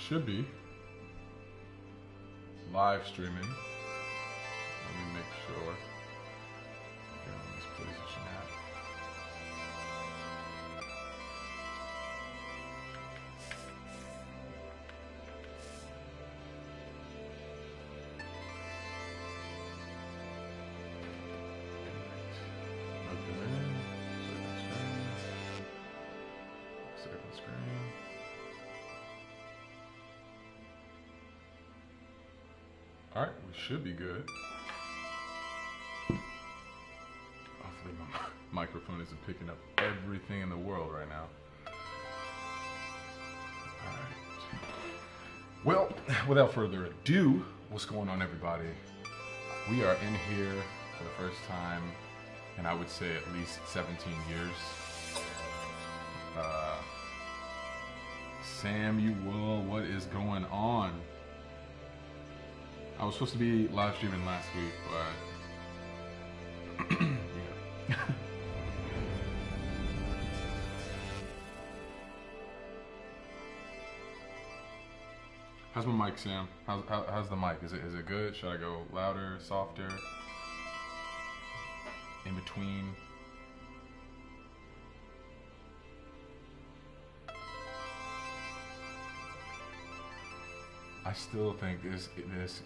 should be live streaming. Let me make sure. Get on this PlayStation app. Second screen. All right, we should be good. Hopefully my microphone isn't picking up everything in the world right now. All right. Well, without further ado, what's going on, everybody? We are in here for the first time in, I would say, at least 17 years. Samuel, what is going on? I was supposed to be live streaming last week, but yeah. How's my mic, Sam? How's the mic? Is it good? Should I go louder, softer, in between? I still think this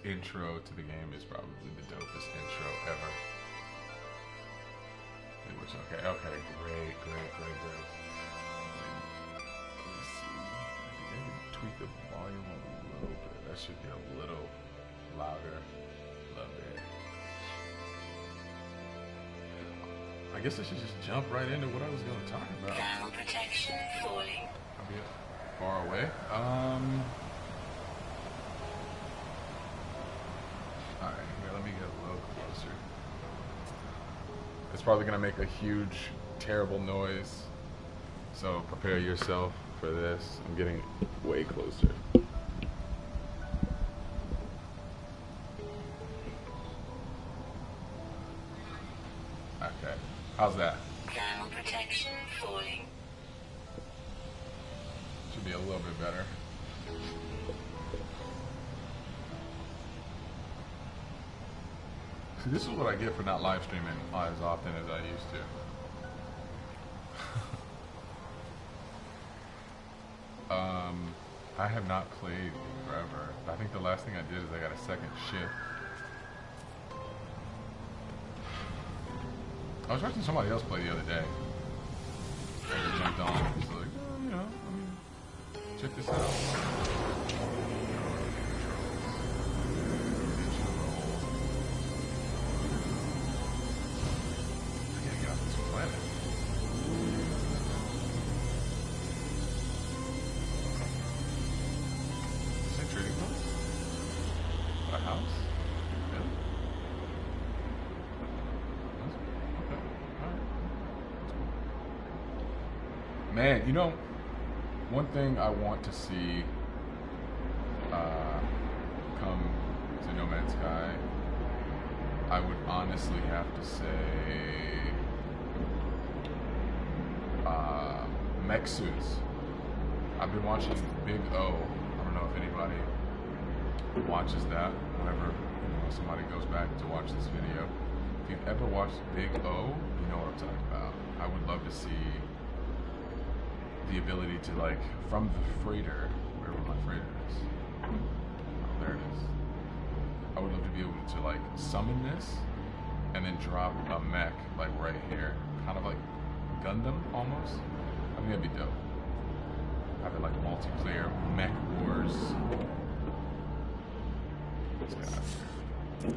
intro to the game is probably the dopest intro ever. It works okay. Okay, great. Let me see. I think I can tweak the volume a little bit. That should be a little louder. Love it. I guess I should just jump right into what I was going to talk about. Thermal protection falling. I'll be far away. Alright, here, let me get a little closer. It's probably gonna make a huge, terrible noise. So prepare yourself for this. I'm getting way closer. Okay, how's that? Thermal protection falling. Should be a little bit better. See, this is what I get for not live streaming as often as I used to. I have not played forever. I think the last thing I did is I got a second shift. I was watching somebody else play the other day. I jumped on. It's like, oh, you know, let me check this out. Man, you know, one thing I want to see come to No Man's Sky, I would honestly have to say mech suits. I've been watching Big O. I don't know if anybody watches that whenever somebody goes back to watch this video. If you've ever watched Big O, you know what I'm talking about. I would love to see the ability to, like, from the freighter, wherever my freighter is. Oh, there it is. I would love to be able to, like, summon this and then drop a mech, like, right here. Kind of like Gundam, almost. I think that'd be dope. Having, like, multiplayer mech wars. Let's get out of here.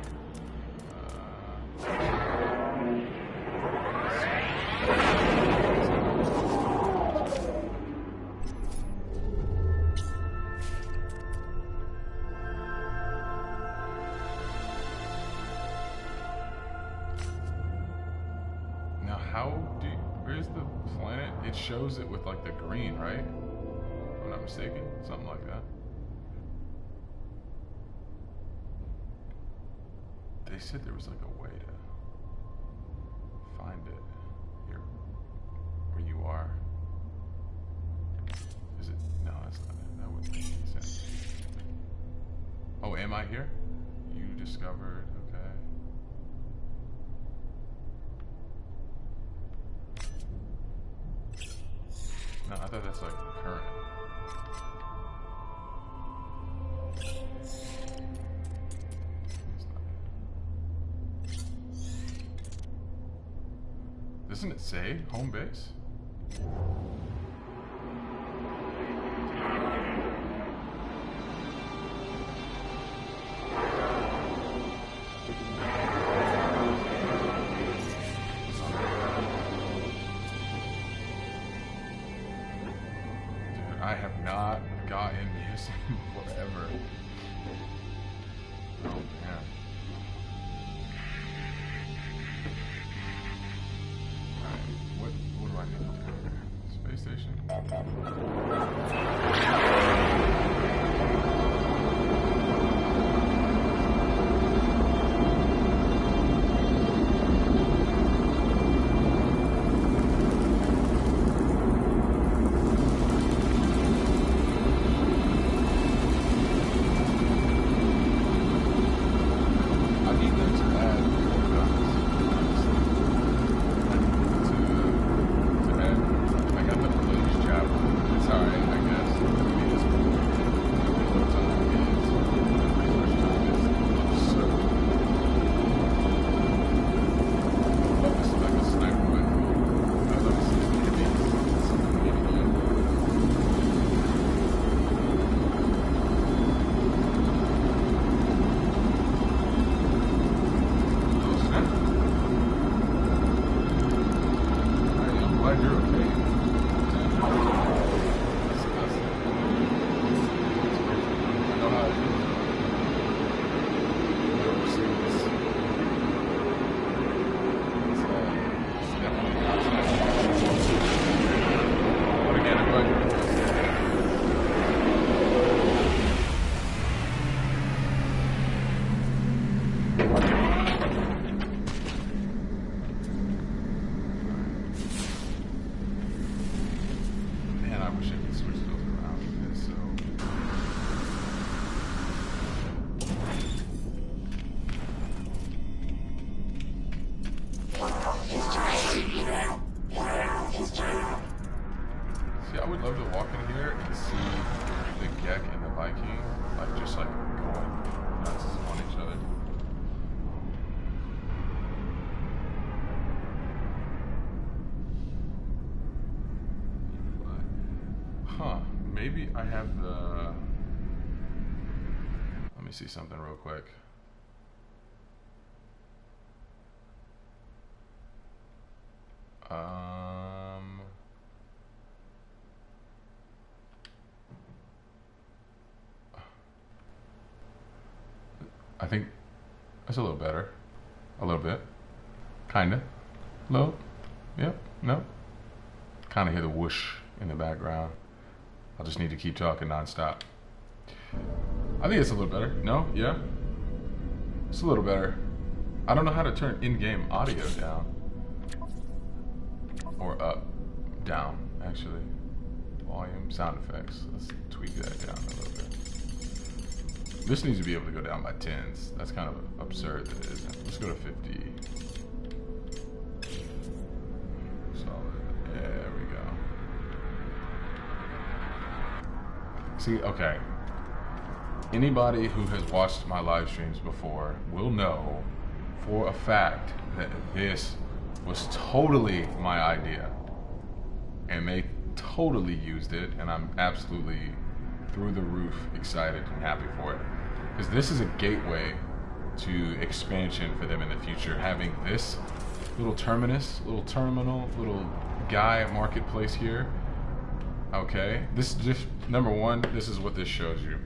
Where's the planet? It shows it with, like, the green, right? If I'm not mistaken. Something like that. They said there was, like, a way to find it here, where you are. Is it? No, that's not it. That wouldn't make any sense. am I here? You discovered, okay. No, I thought that's like current. Doesn't it say home base? Dude, I have not gotten this in forever. Oh man. What do I need to do? Space station? I need them to add more guns, honestly. I got the police javelin. It's alright, I guess. Maybe this reload time is resource time is absurd. I love this like a sniper rifle. I love to see it hitting something hitting you. Oh snap. I'm glad you're okay. I know how it feels. You know, overseas. It's definitely not nice. But again, I'm glad you're okay. Man, I wish I could switch those around with this, so. See, I would love to walk in here and see the Gek and the Viking, like, just like going nuts on each other. Huh, maybe I have the. Let me see something real quick. I think that's a little better. A little bit. Kinda. Little. Yep. No. Kinda hear the whoosh in the background. I'll just need to keep talking nonstop. I think it's a little better. No? Yeah? It's a little better. I don't know how to turn in-game audio down. Or up. Down, actually. Volume, sound effects. Let's tweak that down a little bit. This needs to be able to go down by tens. That's kind of absurd that it isn't. Let's go to 50. Solid. There we go. See, okay. Anybody who has watched my live streams before will know for a fact that this was totally my idea. And they totally used it, and I'm absolutely through the roof excited and happy for it. Because this is a gateway to expansion for them in the future. Having this little terminus, little terminal, little guy marketplace here. Okay, this is just, number one, this is what this shows you.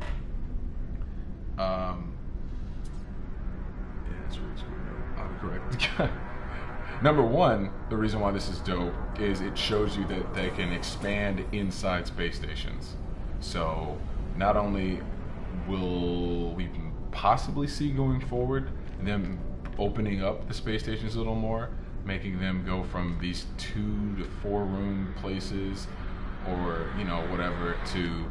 Yeah, it's really screwed up. Autocorrect. Number one, the reason why this is dope is it shows you that they can expand inside space stations. So not only will we possibly see going forward them opening up the space stations a little more, making them go from these 2 to 4 room places or, you know, whatever, to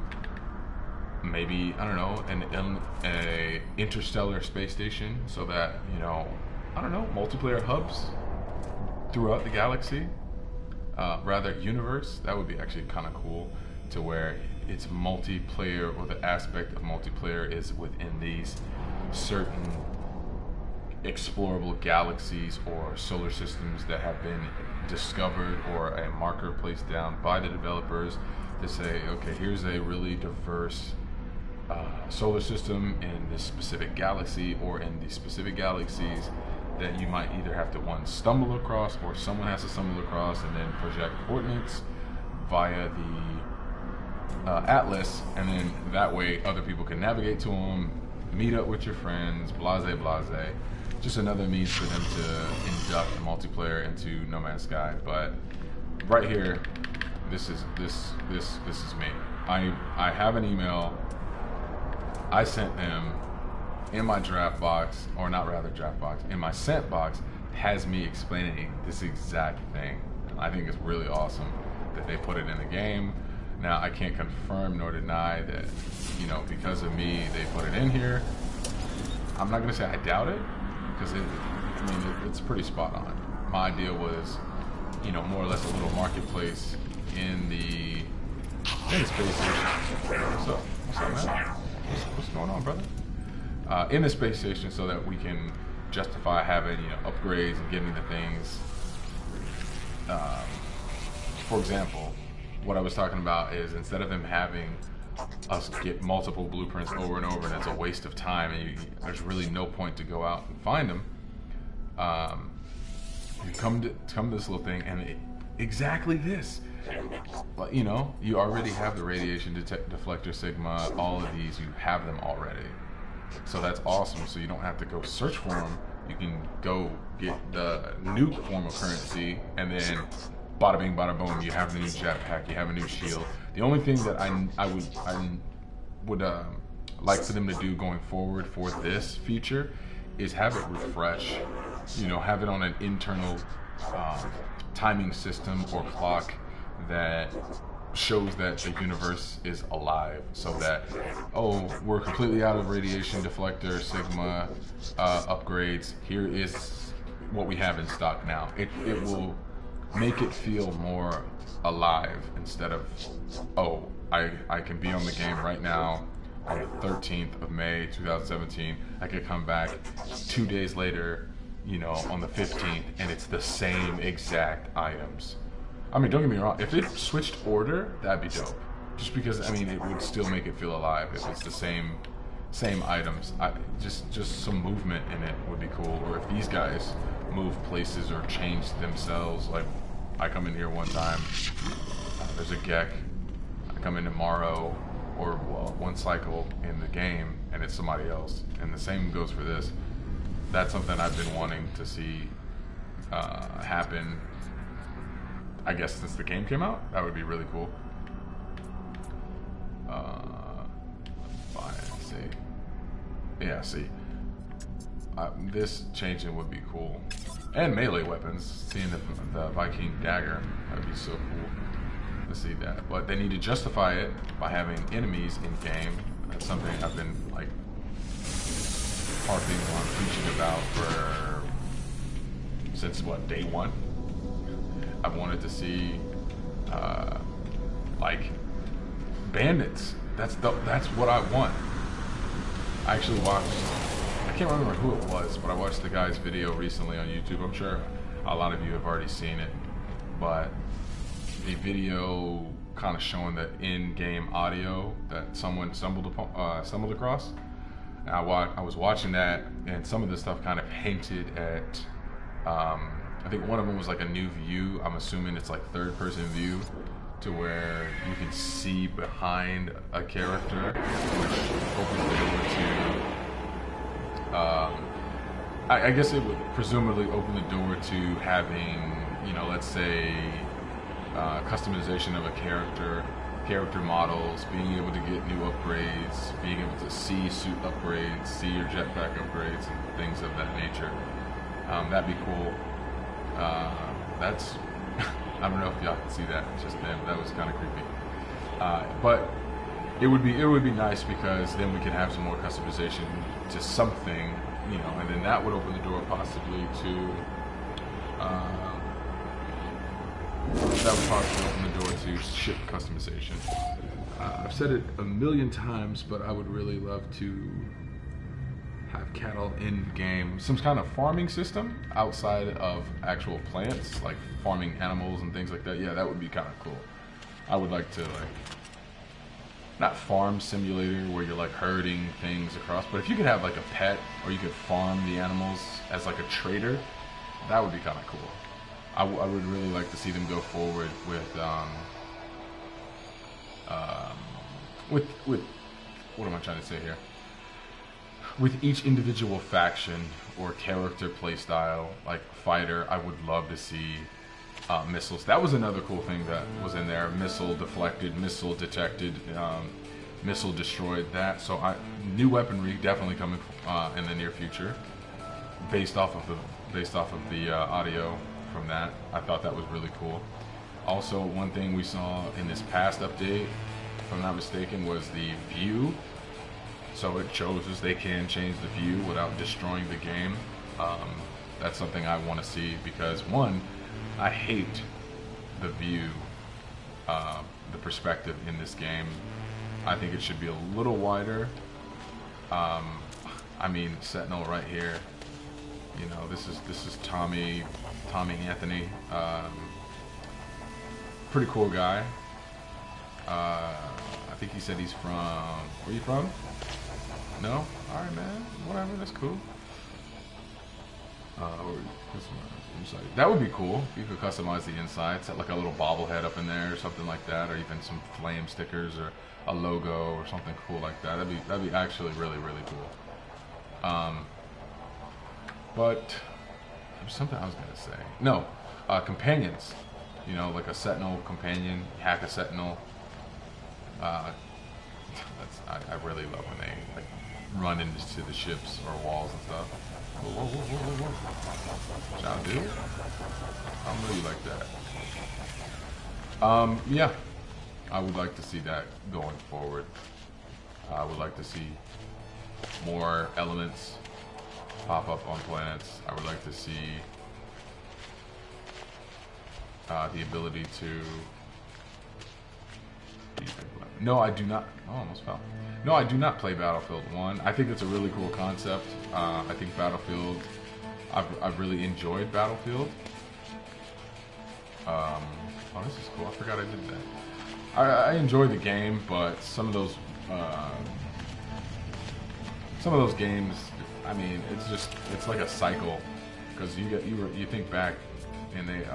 maybe, I don't know, a interstellar space station, so that, you know, I don't know, multiplayer hubs throughout the galaxy, rather universe. That would be actually kind of cool, to where it's multiplayer, or the aspect of multiplayer is within these certain explorable galaxies or solar systems that have been discovered, or a marker placed down by the developers to say, okay, here's a really diverse solar system in this specific galaxy, or in these specific galaxies that you might either have to stumble across, or someone has to stumble across and then project coordinates via the atlas, and then that way other people can navigate to them, meet up with your friends, blase blase. Just another means for them to induct multiplayer into No Man's Sky. But right here, this is me. I have an email I sent them in my draft box, or not rather draft box, in my sent box, has me explaining this exact thing. And I think it's really awesome that they put it in the game. Now, I can't confirm nor deny that, you know, because of me, they put it in here. I'm not gonna say I doubt it, because it's pretty spot on. My idea was, you know, more or less a little marketplace in the space station. What's up? What's up, man? What's going on, brother? In the space station, so that we can justify having, you know, upgrades and getting the things. For example, what I was talking about is, instead of them having us get multiple blueprints over and over, and it's a waste of time, and there's really no point to go out and find them. You come to this little thing, and exactly this. But, you know, you already have the radiation deflector Sigma. All of these, you have them already. So that's awesome. So you don't have to go search for them. You can go get the new form of currency, and then bada bing, bada boom, you have the new jetpack, you have a new shield. The only thing that I would like for them to do going forward for this feature is have it refresh. You know, have it on an internal timing system or clock that shows that the universe is alive, so that, oh, we're completely out of radiation deflector Sigma upgrades. Here is what we have in stock now. It will make it feel more alive, instead of, oh, I can be on the game right now on the 13th of May 2017. I could come back 2 days later, you know, on the 15th, and it's the same exact items. I mean, don't get me wrong, if it switched order, that'd be dope. Just because, I mean, it would still make it feel alive if it's the same items. Just some movement in it would be cool. Or if these guys move places or change themselves, like I come in here one time, there's a Gek. I come in tomorrow, or well, one cycle in the game, and it's somebody else. And the same goes for this. That's something I've been wanting to see happen, I guess, since the game came out. That would be really cool. Fine, see. Yeah, see. This changing would be cool. And melee weapons. Seeing the Viking dagger, that would be so cool to see that. But they need to justify it by having enemies in game. That's something I've been like harping on, preaching about since what, day one. I've wanted to see like bandits. That's what I want. I actually watched, I can't remember who it was, but I watched the guy's video recently on YouTube. I'm sure a lot of you have already seen it, but a video kind of showing the in-game audio that someone stumbled across. And I was watching that, and some of the stuff kind of hinted at, I think one of them was like a new view. I'm assuming it's like third-person view, to where you can see behind a character, which opens the door to, I guess it would presumably open the door to having, you know, let's say, customization of a character models, being able to get new upgrades, being able to see suit upgrades, see your jetpack upgrades, and things of that nature. That'd be cool. That's, I don't know if y'all can see that, just then, that was kind of creepy. But it would be nice because then we could have some more customization to something, you know, and then that would open the door possibly to that would possibly open the door to ship customization. I've said it a million times, but I would really love to have cattle in game, some kind of farming system outside of actual plants, like farming animals and things like that. Yeah, that would be kind of cool. I would like to, like, not farm simulator where you're like herding things across, but if you could have like a pet or you could farm the animals as like a trader, that would be kind of cool. I would really like to see them go forward with what am I trying to say here? With each individual faction or character playstyle, like fighter, I would love to see missiles. That was another cool thing that was in there. Missile deflected, missile detected, missile destroyed. That new weaponry definitely coming in the near future, based off of the audio from that. I thought that was really cool. Also, one thing we saw in this past update, if I'm not mistaken, was the view. So it shows us they can change the view without destroying the game. That's something I want to see because, one, I hate the view, the perspective in this game. I think it should be a little wider. I mean, Sentinel right here. You know, this is Tommy Anthony. Pretty cool guy. I think he said he's from. Where you from? No? Alright, man. Whatever, that's cool. That would be cool. You could customize the inside, set like a little bobblehead up in there or something like that, or even some flame stickers or a logo or something cool like that. That'd be actually really, really cool. But there's something I was gonna say. No, companions. You know, like a Sentinel companion, hack a Sentinel. I really love when they like run into the ships or walls and stuff. Whoa, whoa, whoa, whoa, whoa. Shall I do? I'm really like that. Yeah, I would like to see that going forward. I would like to see more elements pop up on planets. I would like to see the ability to. No, I do not. Oh, almost fell. No, I do not play Battlefield 1. I think it's a really cool concept. I think Battlefield. I've really enjoyed Battlefield. Oh, this is cool. I forgot I did that. I enjoy the game, but some of those games. I mean, it's like a cycle because you think back and they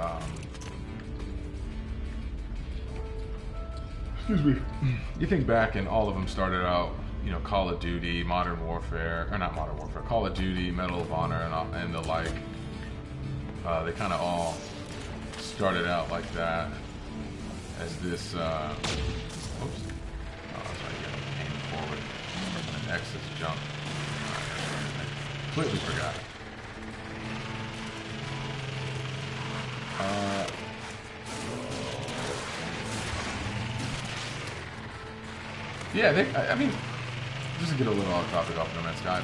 excuse me. You think back and all of them started out, you know, Call of Duty, Modern Warfare, or not Modern Warfare, Call of Duty, Medal of Honor, and the like. They kind of all started out like that as this. Oops. Oh, I was trying to get aim forward. And X is jump. I completely forgot. Yeah, I mean, just to get a little off topic off No Man's Sky,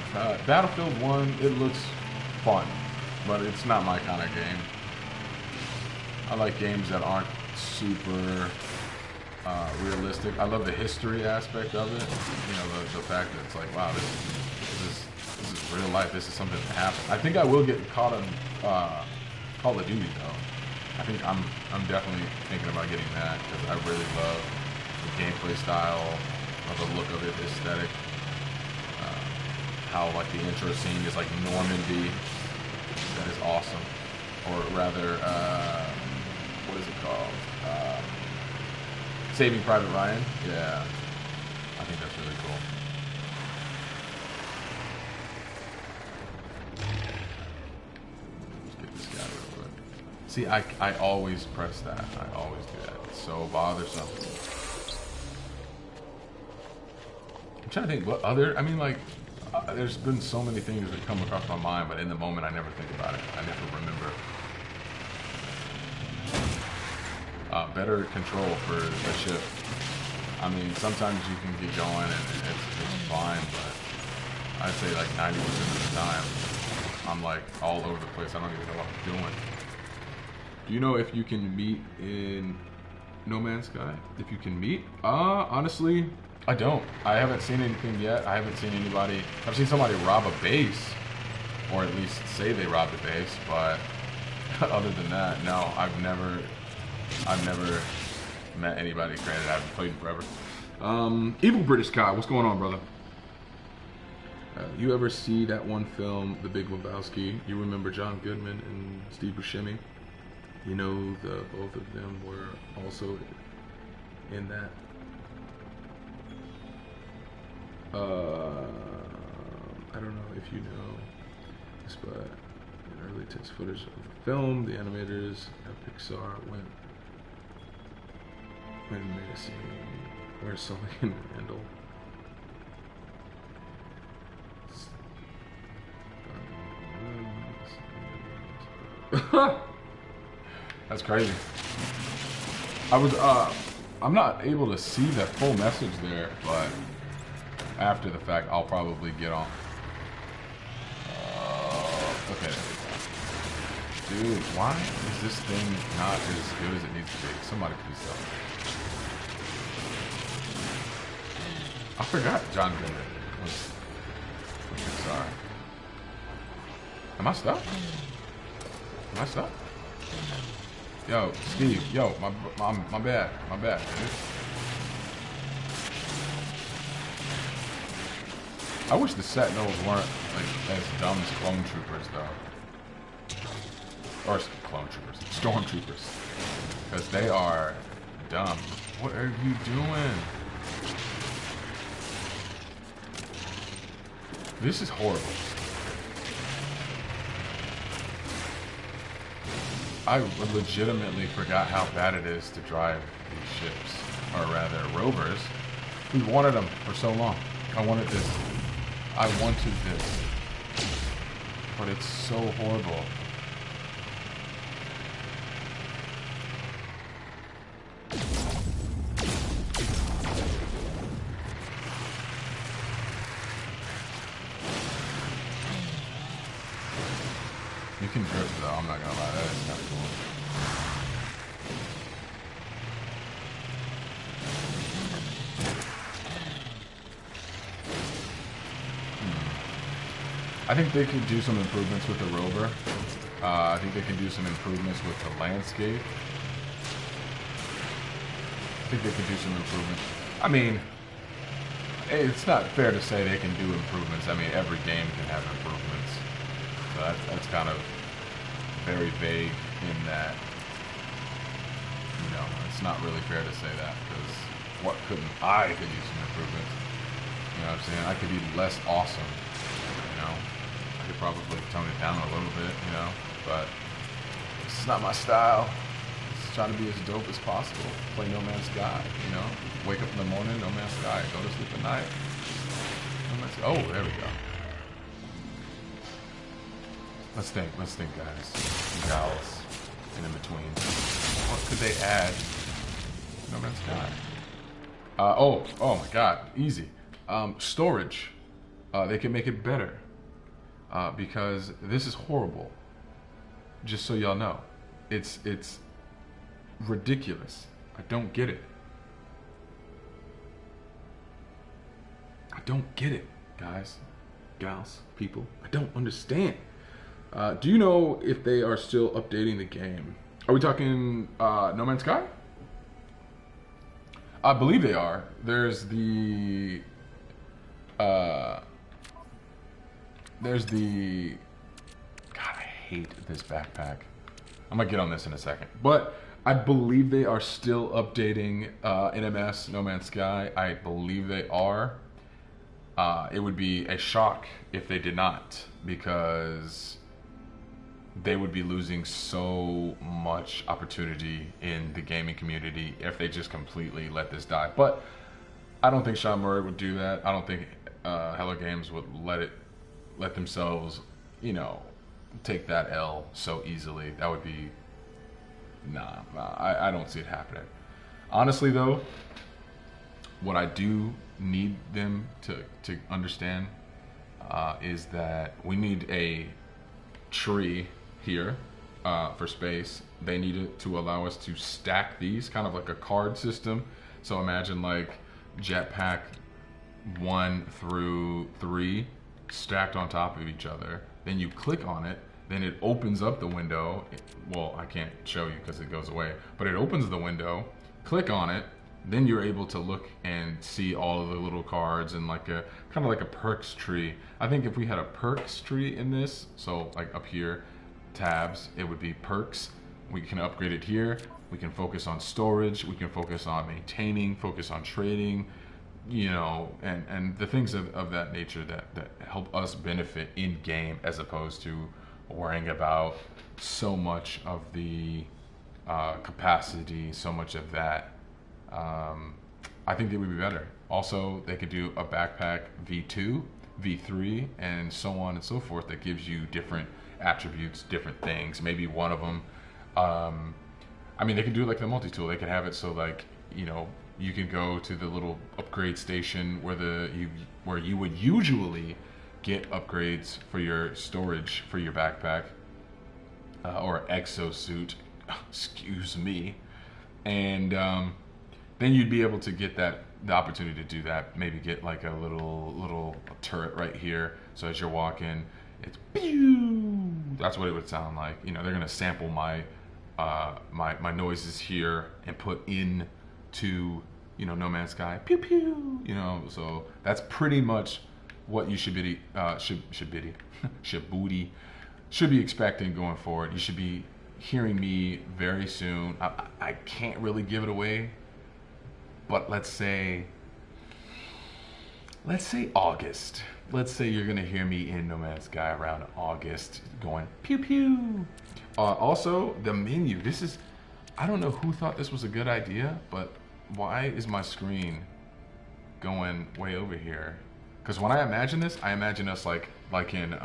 Battlefield 1, it looks fun, but it's not my kind of game. I like games that aren't super realistic. I love the history aspect of it. You know, the fact that it's like, wow, this is real life. This is something that happened. I think I will get caught on Call of Duty though. I think I'm definitely thinking about getting that because I really love the gameplay style. The look of it, aesthetic, how like the intro scene is like Normandy. That is awesome. Or rather, what is it called? Saving Private Ryan. Yeah, I think that's really cool. Let's get this guy real quick. See, I always press that. I always do that. It's so bothersome. I'm trying to think what other, I mean, like, there's been so many things that come across my mind, but in the moment I never think about it. I never remember. Better control for the ship. I mean, sometimes you can get going and it's fine, but I'd say like 90% of the time, I'm like all over the place. I don't even know what I'm doing. Do you know if you can meet in No Man's Sky? If you can meet? Honestly, I don't. I haven't seen anything yet. I haven't seen anybody. I've seen somebody rob a base, or at least say they robbed a base, but other than that, no, I've never met anybody. Granted, I haven't played in forever. Evil British Guy, what's going on, brother? You ever see that one film, The Big Lebowski? You remember John Goodman and Steve Buscemi? You know, both of them were also in that. I don't know if you know this, but in early test footage of the film, the animators at Pixar went and made a scene where Sully and Randall That's crazy. I'm not able to see the full message there, but after the fact, I'll probably get on. Okay. Dude, why is this thing not as good as it needs to be? Somebody please tell me. I forgot John Goodman was Pixar. Am I stuck? Am I stuck? Yo, Steve, yo, my bad, dude. I wish the Sentinels weren't like as dumb as clone troopers though. Or clone troopers, stormtroopers. Because they are dumb. What are you doing? This is horrible. I legitimately forgot how bad it is to drive these ships, or rather rovers. We wanted them for so long. I wanted this. I wanted this. But it's so horrible. You can drift though, I'm not gonna lie, that is kind of cool. I think they could do some improvements with the rover. I think they can do some improvements with the landscape. I think they could do some improvements. I mean, it's not fair to say they can do improvements. I mean, every game can have improvements. So that's kind of very vague in that, you know, it's not really fair to say that, because what couldn't I could use some improvements? You know what I'm saying? I could be less awesome, you know? I could probably tone it down a little bit, you know? But this is not my style. Just trying to be as dope as possible. Play No Man's Sky, you know? Wake up in the morning, No Man's Sky. Go to sleep at night. No Man's Sky. Oh, there we go. Let's think, guys. And gals. And in between. What could they add? No Man's Sky. Oh my god. Easy. Storage. They can make it better. Because this is horrible. Just so y'all know. It's ridiculous. I don't get it. I don't get it, guys. Gals. People. I don't understand. Do you know if they are still updating the game? Are we talking No Man's Sky? I believe they are. There's the God, I hate this backpack. I'm gonna get on this in a second. But I believe they are still updating NMS, No Man's Sky. I believe they are. It would be a shock if they did not, because they would be losing so much opportunity in the gaming community if they just completely let this die. But I don't think Sean Murray would do that. I don't think Hello Games would let themselves, you know, take that L so easily. That would be, nah, I don't see it happening. Honestly though, what I do need them to understand is that we need a tree here for space. They need it to allow us to stack these, kind of like a card system. So imagine like jetpack 1 through 3 stacked on top of each other. Then you click on it, then it opens up the window. Well, I can't show you because it goes away, but it opens the window, click on it, then you're able to look and see all of the little cards and like a kind of like a perks tree. I think if we had a perks tree in this, so like up here, tabs, it would be perks. We can upgrade it here. We can focus on storage. We can focus on maintaining, focus on trading, you know, and the things of that nature that help us benefit in game, as opposed to worrying about so much of the capacity, so much of that. I think they would be better. Also, they could do a backpack V2, V3, and so on and so forth that gives you different attributes, different things. Maybe one of them, I mean, they could do it like the multi-tool. They could have it so like, you know, you can go to the little upgrade station where you would usually get upgrades for your storage for your backpack or exosuit. Excuse me. And then you'd be able to get the opportunity to do that. Maybe get like a little turret right here. So as you're walking, it's pew. That's what it would sound like. You know, they're gonna sample my my noises here and put in to, you know, No Man's Sky. Pew pew. You know, so that's pretty much what you should be expecting going forward. You should be hearing me very soon. I can't really give it away, but let's say August. Let's say you're gonna hear me in No Man's Sky around August going pew pew. Also, the menu. This is, I don't know who thought this was a good idea, but why is my screen going way over here? Because when I imagine this, I imagine us like in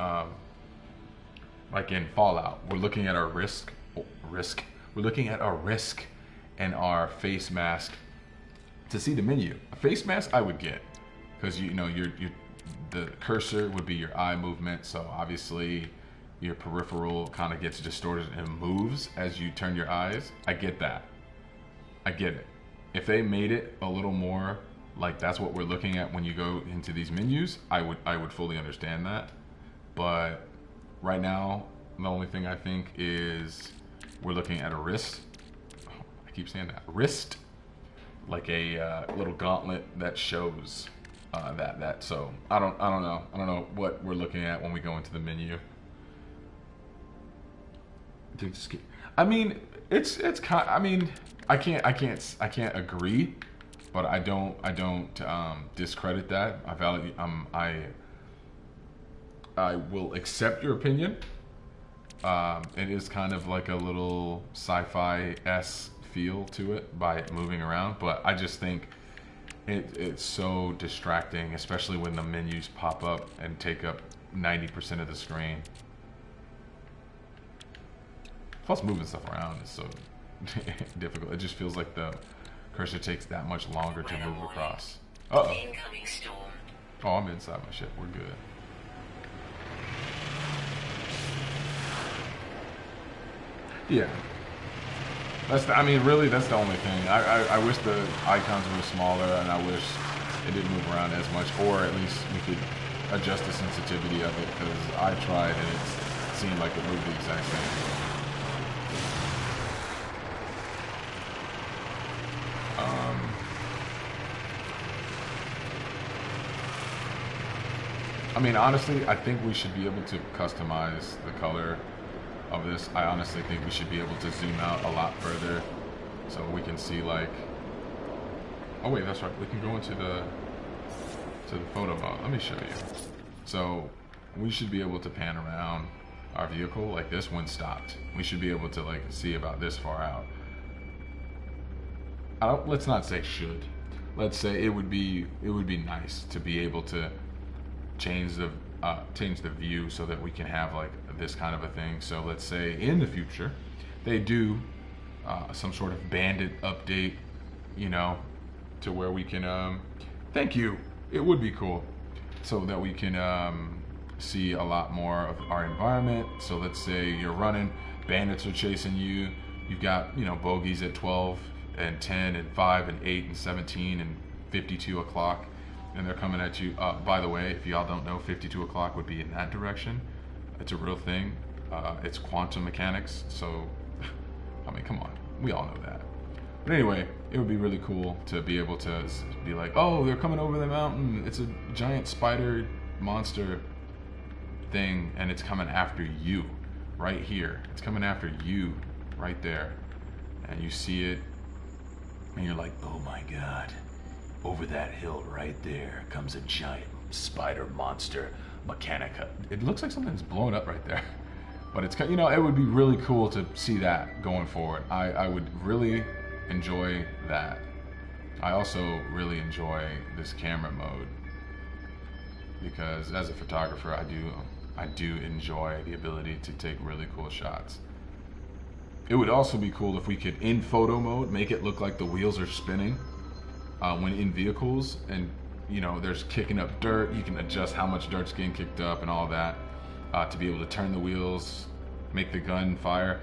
Fallout. We're looking at our risk. We're looking at our risk and our face mask to see the menu. A face mask I would get, because you know the cursor would be your eye movement, so obviously your peripheral kind of gets distorted and moves as you turn your eyes. I get that. I get it. If they made it a little more like that's what we're looking at when you go into these menus, I would fully understand that. But right now, the only thing I think is we're looking at a wrist. Oh, I keep saying that. Wrist, like a little gauntlet that shows that. So I don't know. I don't know what we're looking at when we go into the menu. I mean, it's kind. I mean, I can't agree, but I don't discredit that. I value. I will accept your opinion. It is kind of like a little sci-fi-esque feel to it by it moving around, but I just think it's so distracting, especially when the menus pop up and take up 90% of the screen. Plus, moving stuff around is so difficult. It just feels like the cursor takes that much longer to move across. Uh-oh. Incoming storm. Oh, I'm inside my ship. We're good. Yeah. I mean, really, that's the only thing. I wish the icons were smaller, and I wish it didn't move around as much, or at least we could adjust the sensitivity of it, because I tried and it seemed like it moved the exact same. I mean, honestly, I think we should be able to customize the color of this. I honestly think we should be able to zoom out a lot further so we can see, like, oh wait, that's right, we can go into the photo mode. Let me show you. So we should be able to pan around our vehicle like this when stopped. We should be able to like see about this far out. Let's not say should. Let's say it would be nice to be able to change the view so that we can have like this kind of a thing. So let's say in the future they do some sort of bandit update, you know, to where we can, thank you. It would be cool so that we can see a lot more of our environment. So let's say you're running, bandits are chasing you. You've got, you know, bogeys at 12 and 10 and 5 and 8 and 17 and 52 o'clock. And they're coming at you. By the way, if y'all don't know, 52 o'clock would be in that direction. It's a real thing. It's quantum mechanics. So, I mean, come on. We all know that. But anyway, it would be really cool to be able to be like, oh, they're coming over the mountain. It's a giant spider monster thing, and it's coming after you right here. It's coming after you right there. And you see it, and you're like, oh my God. Over that hill right there comes a giant spider monster Mechanica. It looks like something's blown up right there. But it's, you know, it would be really cool to see that going forward. I would really enjoy that. I also really enjoy this camera mode because as a photographer, I do enjoy the ability to take really cool shots. It would also be cool if we could, in photo mode, make it look like the wheels are spinning when in vehicles, and you know, there's kicking up dirt. You can adjust how much dirt's getting kicked up and all that to be able to turn the wheels, make the gun fire.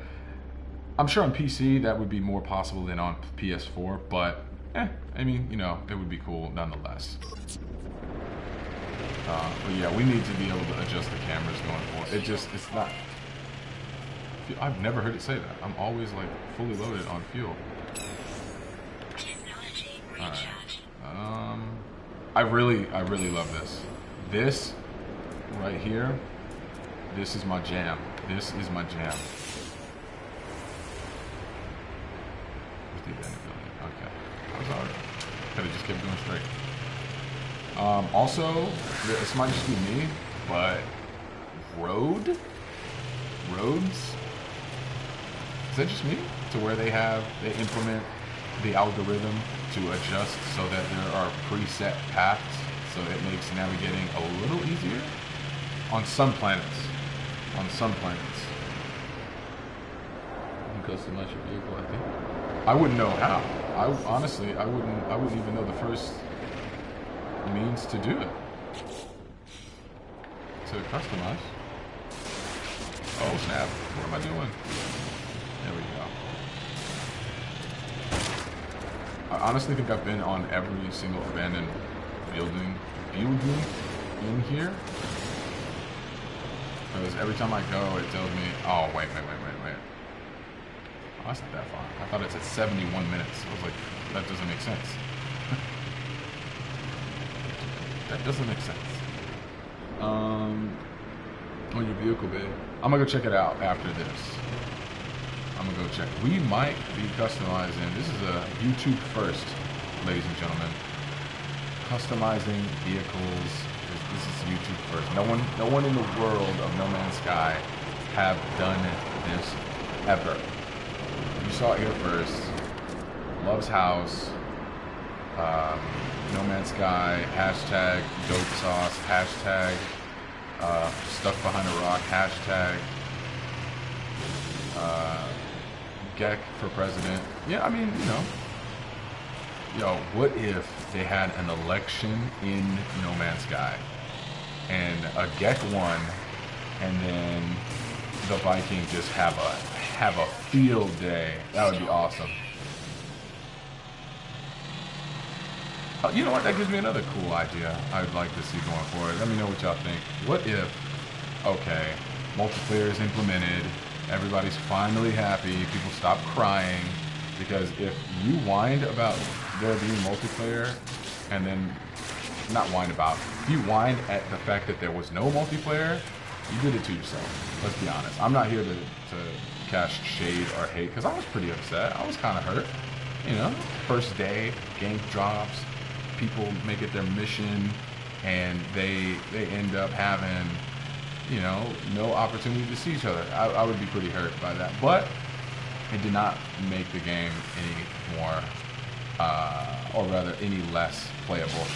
I'm sure on PC that would be more possible than on PS4, but I mean, you know, it would be cool nonetheless. But yeah, we need to be able to adjust the cameras going forward. It's not. I've never heard it say that. I'm always like fully loaded on fuel. All right. I really love this. This right here, this is my jam. This is my jam. Where's the abandoned building? Okay. I was already. Could have just kept going straight. Also, this might just be me, but roads? Is that just me? To where they implement the algorithm to adjust so that there are preset paths, so it makes navigating a little easier on some planets. On some planets. You can customize your vehicle, I think. I wouldn't know how. Honestly, I wouldn't even know the first means to do it. To customize. Oh snap! What am I doing? There we go. I honestly think I've been on every single abandoned building in here. Because every time I go, it tells me, oh, wait. Oh, that's not that far. I thought it said 71 minutes. I was like, that doesn't make sense. That doesn't make sense. On your vehicle, babe. I'm gonna go check it out after this. I'm gonna go check. We might be customizing. This is a YouTube first, ladies and gentlemen. Customizing vehicles. This is YouTube first. No one in the world of No Man's Sky have done this ever. You saw it here first. Love's House. No Man's Sky. Hashtag Dope Sauce. Hashtag Stuck Behind a Rock. Hashtag Gek for president. Yeah, I mean, you know. Yo, what if they had an election in No Man's Sky and a Gek won, and then the Vikings just have a field day? That would be awesome. You know what? That gives me another cool idea I'd like to see going forward. Let me know what y'all think. What if, okay, multiplayer is implemented, everybody's finally happy, people stop crying, because if you whined about there being multiplayer, and then, not whined about, if you whined at the fact that there was no multiplayer, you did it to yourself. Let's be honest. I'm not here to cast shade or hate, because I was pretty upset. I was kind of hurt. You know, first day, game drops, people make it their mission, and they end up having, you know, no opportunity to see each other. I would be pretty hurt by that. But it did not make the game any more, or rather any less playable.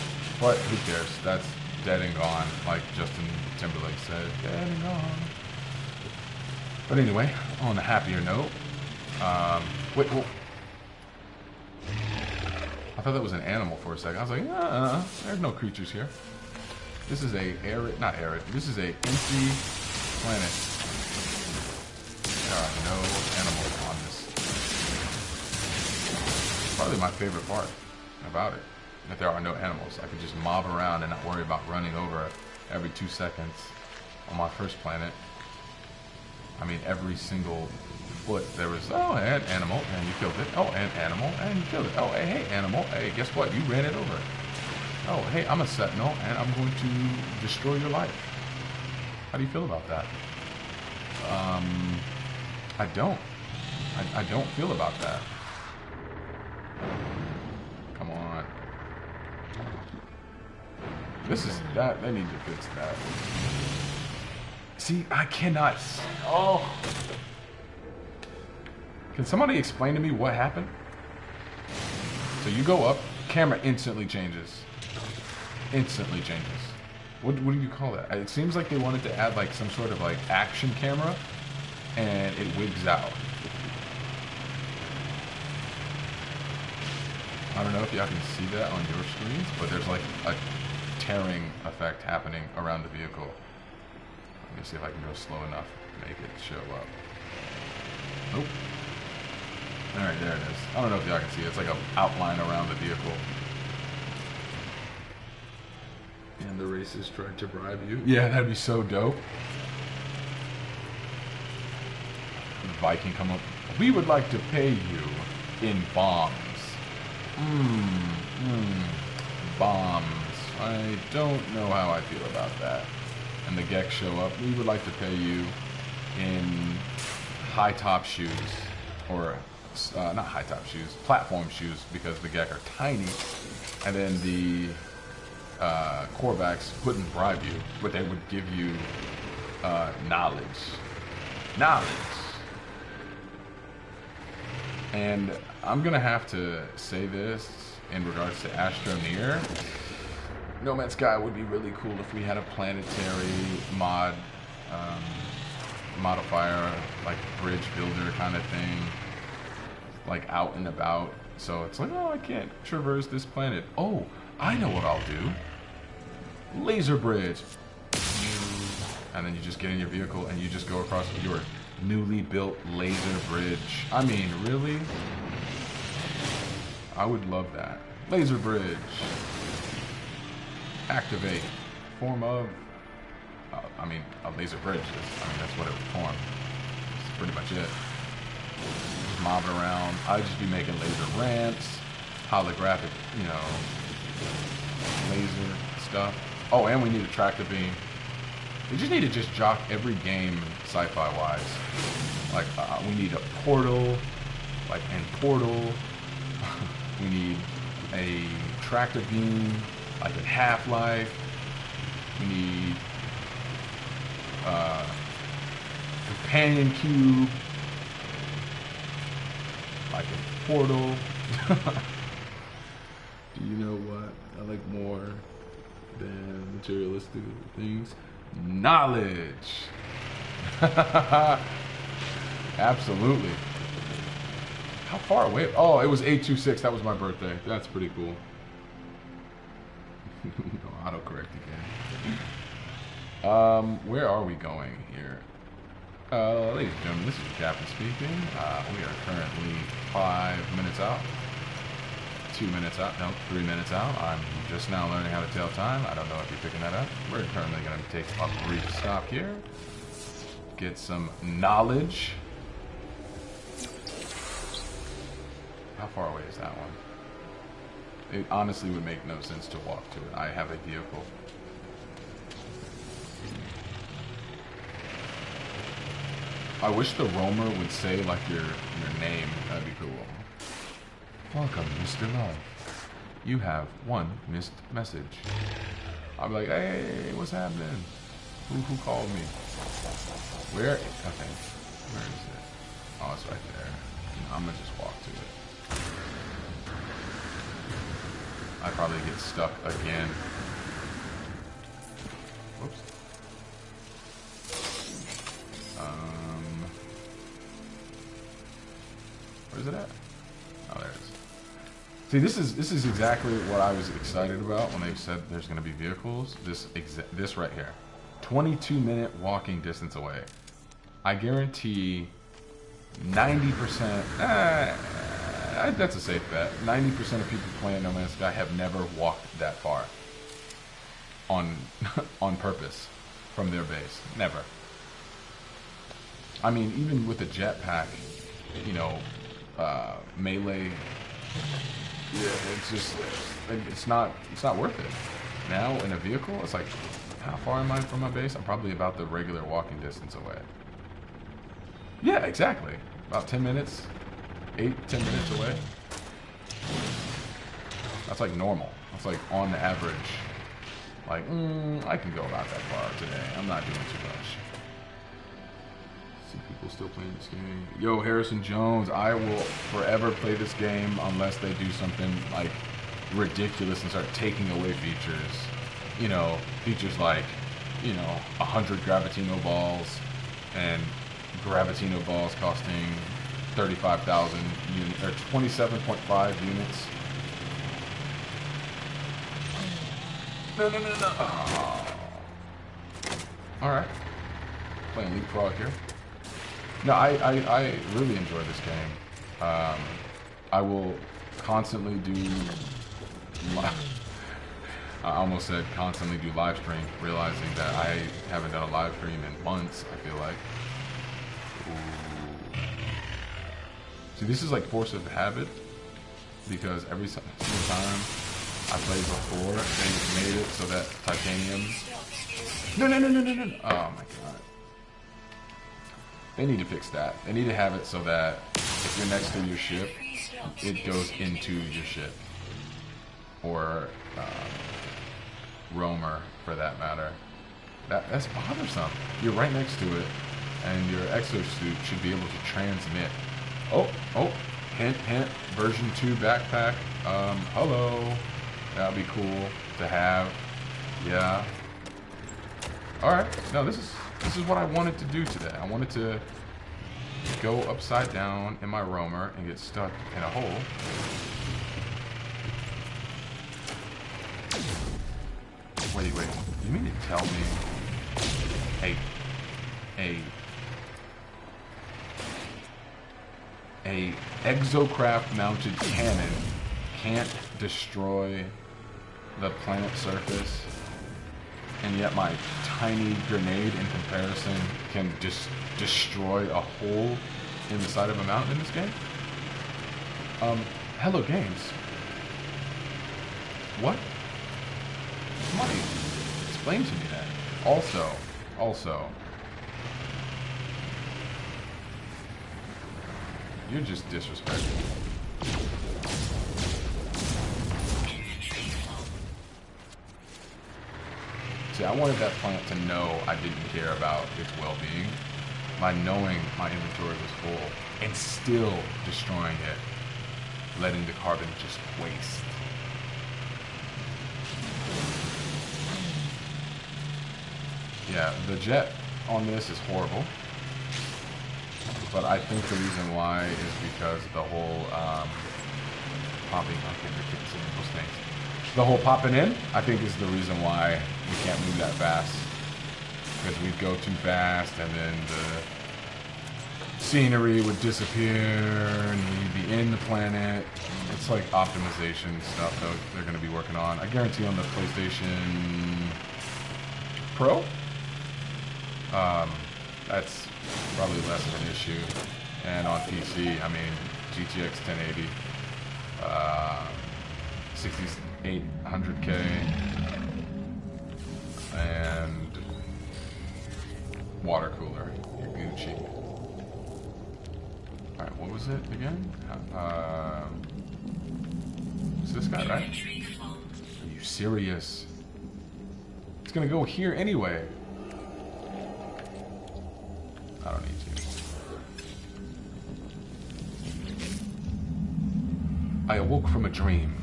But who cares? That's dead and gone, like Justin Timberlake said, dead and gone. But anyway, on a happier note, wait, well, I thought that was an animal for a second. I was like, there's no creatures here. This is a not arid. This is a empty planet. There are no animals on this. Probably my favorite part about it. That there are no animals. I could just mob around and not worry about running over every 2 seconds. On my first planet, I mean, every single foot there was, oh, an animal, and you killed it. Oh, an animal, and you killed it. Oh, hey, animal, hey, guess what? You ran it over. Oh, hey, I'm a sentinel, and I'm going to destroy your life. How do you feel about that? I don't. I don't feel about that. Come on. This is that. They need to fix that. See, I cannot. Oh. Can somebody explain to me what happened? So you go up, camera instantly changes. Instantly changes. What do you call that? It seems like they wanted to add like some sort of like action camera, and it wigs out. I don't know if y'all can see that on your screens, but there's like a tearing effect happening around the vehicle. Let me see if I can go slow enough to make it show up. Nope. Alright, there it is. I don't know if y'all can see it. It's like an outline around the vehicle. And the racist tried to bribe you. Yeah, that'd be so dope. Viking come up. We would like to pay you in bombs. Bombs. I don't know how I feel about that. And the Gek show up. We would like to pay you in high top shoes, or not high top shoes, platform shoes, because the Gek are tiny. And then the Korvax wouldn't bribe you, but they would give you knowledge. And I'm gonna have to say this in regards to Astroneer. No Man's Sky would be really cool if we had a planetary modifier, like bridge builder kind of thing, like out and about. So it's like, oh, I can't traverse this planet. Oh, I know what I'll do. Laser bridge. And then you just get in your vehicle and you just go across your newly built laser bridge. I mean, really? I would love that. Laser bridge. Activate. Form of... I mean, a laser bridge. That's what it would form. That's pretty much it. Just mob it around. I'd just be making laser ramps. Holographic, you know, laser stuff. Oh, and we need a tractor beam. We just need to just jock every game sci-fi wise. Like, we need a portal, like, and portal. We need a tractor beam, like in Half-Life. We need companion cube, like a portal. Do you know what I like more than materialistic things? Knowledge. Absolutely. How far away? Oh, it was 826. That was my birthday. That's pretty cool. No, autocorrect again. Where are we going here? Ladies and gentlemen, this is the captain speaking. We are currently 5 minutes out. 2 minutes out. No, 3 minutes out. I'm just now learning how to tell time. I don't know if you're picking that up. We're currently going to take a brief stop here. Get some knowledge. How far away is that one? It honestly would make no sense to walk to it. I have a vehicle. I wish the roamer would say like your name. That'd be cool. Welcome, Mr. Love. You have one missed message. I'll be like, hey, what's happening? Who called me? Where? Okay. Where is it? Oh, it's right there. I'm gonna just walk to it. I probably get stuck again. Whoops. Where's it at? Oh, there it is. See, this is exactly what I was excited about when they said there's going to be vehicles. This right here, 22-minute walking distance away. I guarantee 90%. That's a safe bet. 90% of people playing No Man's Sky have never walked that far on purpose from their base. Never. I mean, even with a jetpack, you know, melee. Yeah, it's not worth it. Now in a vehicle, it's like, how far am I from my base? I'm probably about the regular walking distance away. Yeah, exactly. About 10 minutes, 10 minutes away. That's like normal. That's like on the average. Like, I can go about that far today. I'm not doing too much. See people still playing this game. Yo, Harrison Jones, I will forever play this game unless they do something like ridiculous and start taking away features. You know, features like, you know, 100 Gravitino balls and Gravitino balls costing 35,000 units or 27.5 units. No. Oh. All right, playing Leapfrog here. No, I really enjoy this game. I will constantly do. I almost said constantly do live stream, realizing that I haven't done a live stream in months. I feel like. Ooh. See, this is like force of habit because every single time I played before, they made it so that titanium. No. Oh my god. They need to fix that. They need to have it so that if you're next to your ship, it goes into your ship. Or roamer, for that matter. That's bothersome. You're right next to it, and your exosuit should be able to transmit. Oh, hint, version 2 backpack. Hello. That'd be cool to have. Yeah. Alright, no, this is what I wanted to do today. I wanted to go upside down in my roamer and get stuck in a hole. Wait. You mean to tell me a exocraft mounted cannon can't destroy the planet's surface, and yet my tiny grenade in comparison can just destroy a hole in the side of a mountain in this game? Hello Games. What? Somebody explain to me that. Also, you're just disrespectful. See, I wanted that planet to know I didn't care about its well-being by knowing my inventory was full and still destroying it, letting the carbon just waste. Yeah, the jet on this is horrible, but I think the reason why is because the whole the whole popping in, I think, is the reason why we can't move that fast. Because we'd go too fast, and then the scenery would disappear, and we'd be in the planet. It's like optimization stuff that they're going to be working on. I guarantee on the PlayStation Pro, that's probably less of an issue. And on PC, I mean, GTX 1080, 6800K, and water cooler. You're Gucci. Alright, what was it again? It's this guy, right? Are you serious? It's gonna go here anyway. I don't need to. I awoke from a dream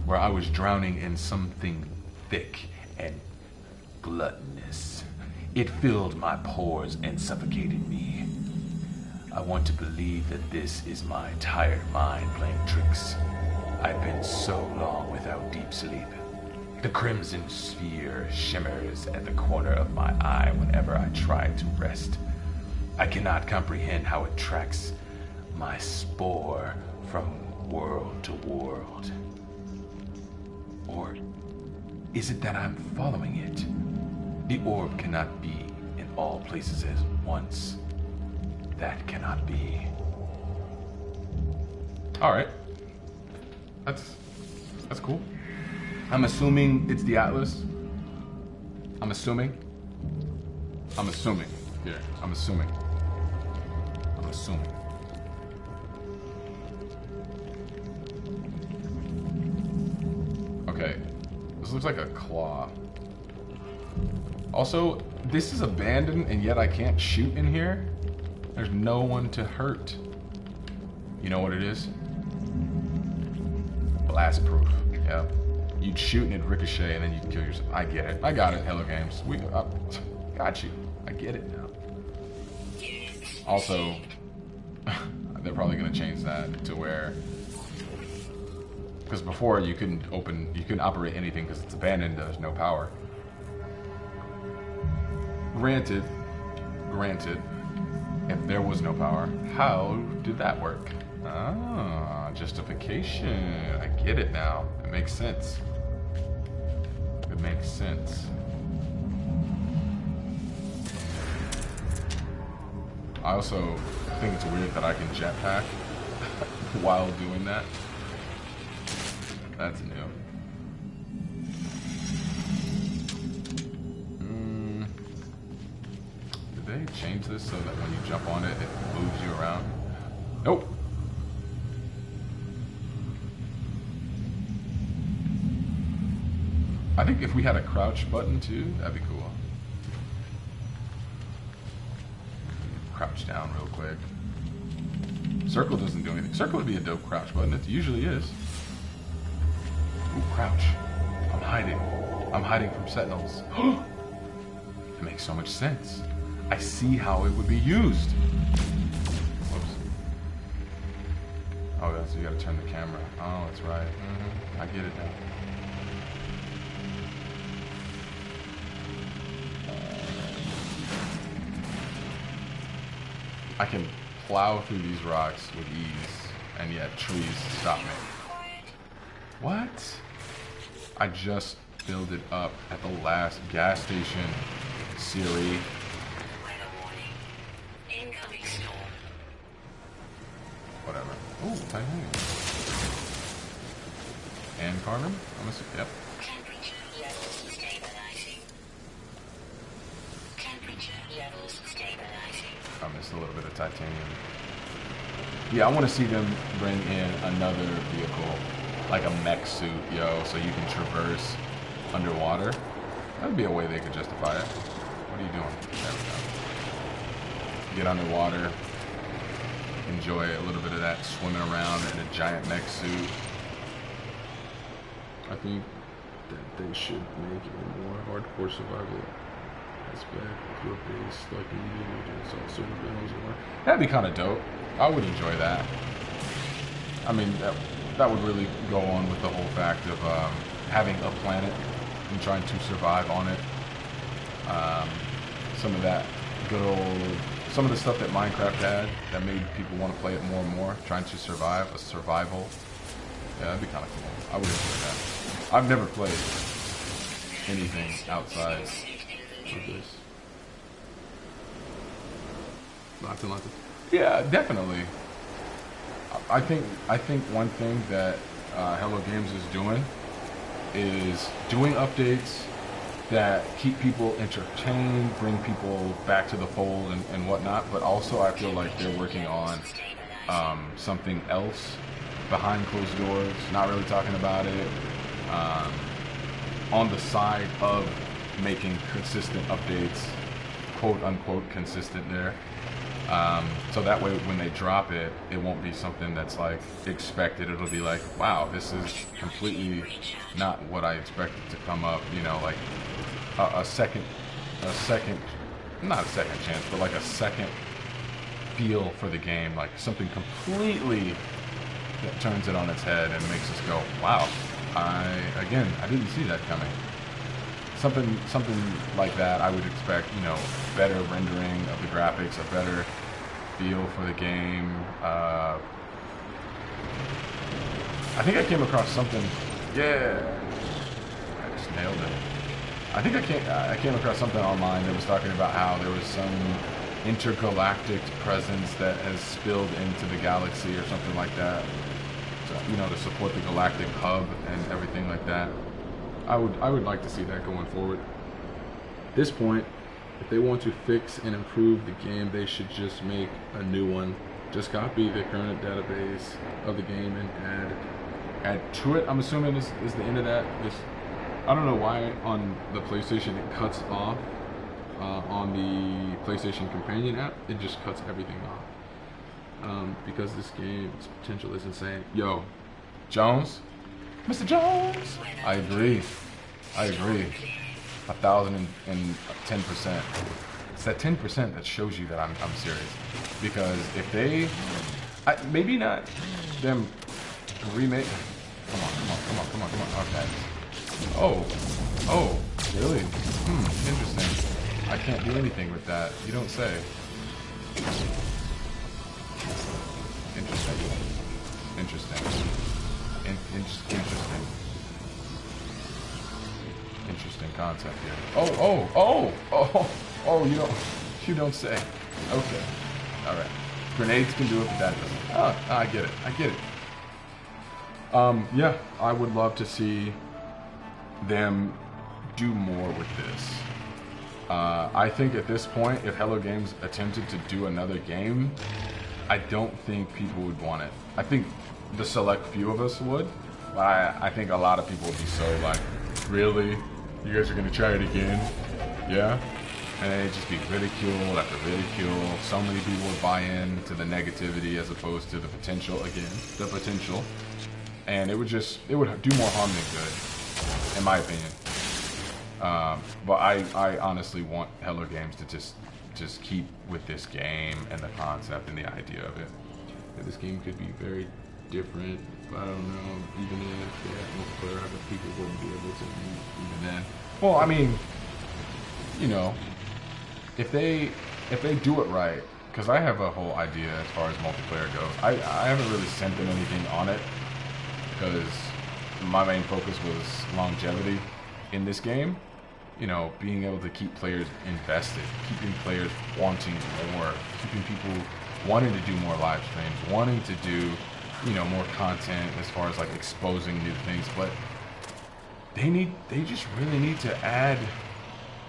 where I was drowning in something thick and gluttonous. It filled my pores and suffocated me. I want to believe that this is my tired mind playing tricks I've been so long without deep sleep. The crimson sphere shimmers at the corner of my eye whenever I try to rest. I cannot comprehend how it tracks my spore from world to world. Or is it that I'm following it? The orb cannot be in all places at once. That cannot be. Alright. That's cool. I'm assuming it's the Atlas. I'm assuming. Here, I'm assuming. Okay. This looks like a claw. Also, this is abandoned and yet I can't shoot in here? There's no one to hurt. You know what it is? Blast proof. Yep. You'd shoot and it'd ricochet and then you'd kill yourself. I get it. I got it, Hello Games. We got you. I get it now. Also, they're probably gonna change that to where, because before you couldn't operate anything because it's abandoned. There's no power. Granted, if there was no power, how did that work? Ah, justification. I get it now. It makes sense. It makes sense. I also think it's weird that I can jetpack while doing that. That's new. Did they change this so that when you jump on it, it moves you around? Nope. I think if we had a crouch button too, that'd be cool. Crouch down real quick. Circle doesn't do anything. Circle would be a dope crouch button. It usually is. Ooh, crouch. I'm hiding. I'm hiding from sentinels. It makes so much sense. I see how it would be used. Whoops. Oh, that's, you gotta turn the camera. Oh, that's right. I get it now. I can plow through these rocks with ease, and yet trees stop me. What? I just filled it up at the last gas station, Siri. Weather warning. Incoming storm. Whatever. Oh, titanium. And carbon? I'm assuming, yep. Temperature levels stabilizing. Temperature levels stabilizing. I missed a little bit of titanium. Yeah, I want to see them bring in another vehicle, like a mech suit, yo, so you can traverse underwater. That'd be a way they could justify it. What are you doing? There we go. Get underwater, enjoy a little bit of that swimming around in a giant mech suit. I think that they should make a more hardcore survival aspect with your base, like in the regions, also battles or that'd be kind of dope. I would enjoy that. I mean, that would really go on with the whole fact of having a planet and trying to survive on it. Some of that good old, some of the stuff that Minecraft had that made people want to play it more and more, trying to survive, a survival. Yeah, that'd be kind of cool. I would enjoy that. I've never played anything outside of this. Lots and lots of. Yeah, definitely. I think one thing that Hello Games is doing updates that keep people entertained, bring people back to the fold and whatnot. But also, I feel like they're working on something else behind closed doors, not really talking about it, on the side of making consistent updates, quote unquote consistent there. So that way when they drop it, it won't be something that's like expected. It'll be like, wow, this is completely not what I expected to come up, you know, like a second, not a second chance, but like a second feel for the game, like something completely that turns it on its head and makes us go, wow, I didn't see that coming. Something like that, I would expect, you know, better rendering of the graphics, a better feel for the game. I think I came across something, yeah, I just nailed it. I think I came across something online that was talking about how there was some intergalactic presence that has spilled into the galaxy or something like that, to, you know, to support the galactic hub and everything like that. I would like to see that going forward. At this point, if they want to fix and improve the game, they should just make a new one. Just copy the current database of the game and add to it. I'm assuming this is the end of that. I don't know why on the PlayStation it cuts off. On the PlayStation Companion app, it just cuts everything off. Because this game's potential is insane. Yo, Jones? Mr. Jones! I agree. 1,010%. It's that 10% that shows you that I'm serious. Because if they, maybe not them remake. Come on. Okay. Oh, really? Interesting. I can't do anything with that. You don't say. Interesting. Interesting concept here. Oh, you don't say. Okay. Alright. Grenades can do it, but that doesn't. I get it. Yeah, I would love to see them do more with this. I think at this point, if Hello Games attempted to do another game, I don't think people would want it. I think the select few of us would, but I think a lot of people would be so like, really? You guys are gonna try it again? Yeah? And it'd just be ridicule after ridicule. So many people would buy in to the negativity as opposed to the potential, and it would do more harm than good, in my opinion. But I honestly want Hello Games to just keep with this game and the concept and the idea of it. That this game could be very different, but I don't know, even if they had multiplayer, other people wouldn't be able to even then. Well, I mean, you know, if they do it right, because I have a whole idea as far as multiplayer goes. I haven't really sent them anything on it, because my main focus was longevity in this game. You know, being able to keep players invested, keeping players wanting more, keeping people wanting to do more live streams, wanting to do, you know, more content as far as like exposing new things. But they just really need to add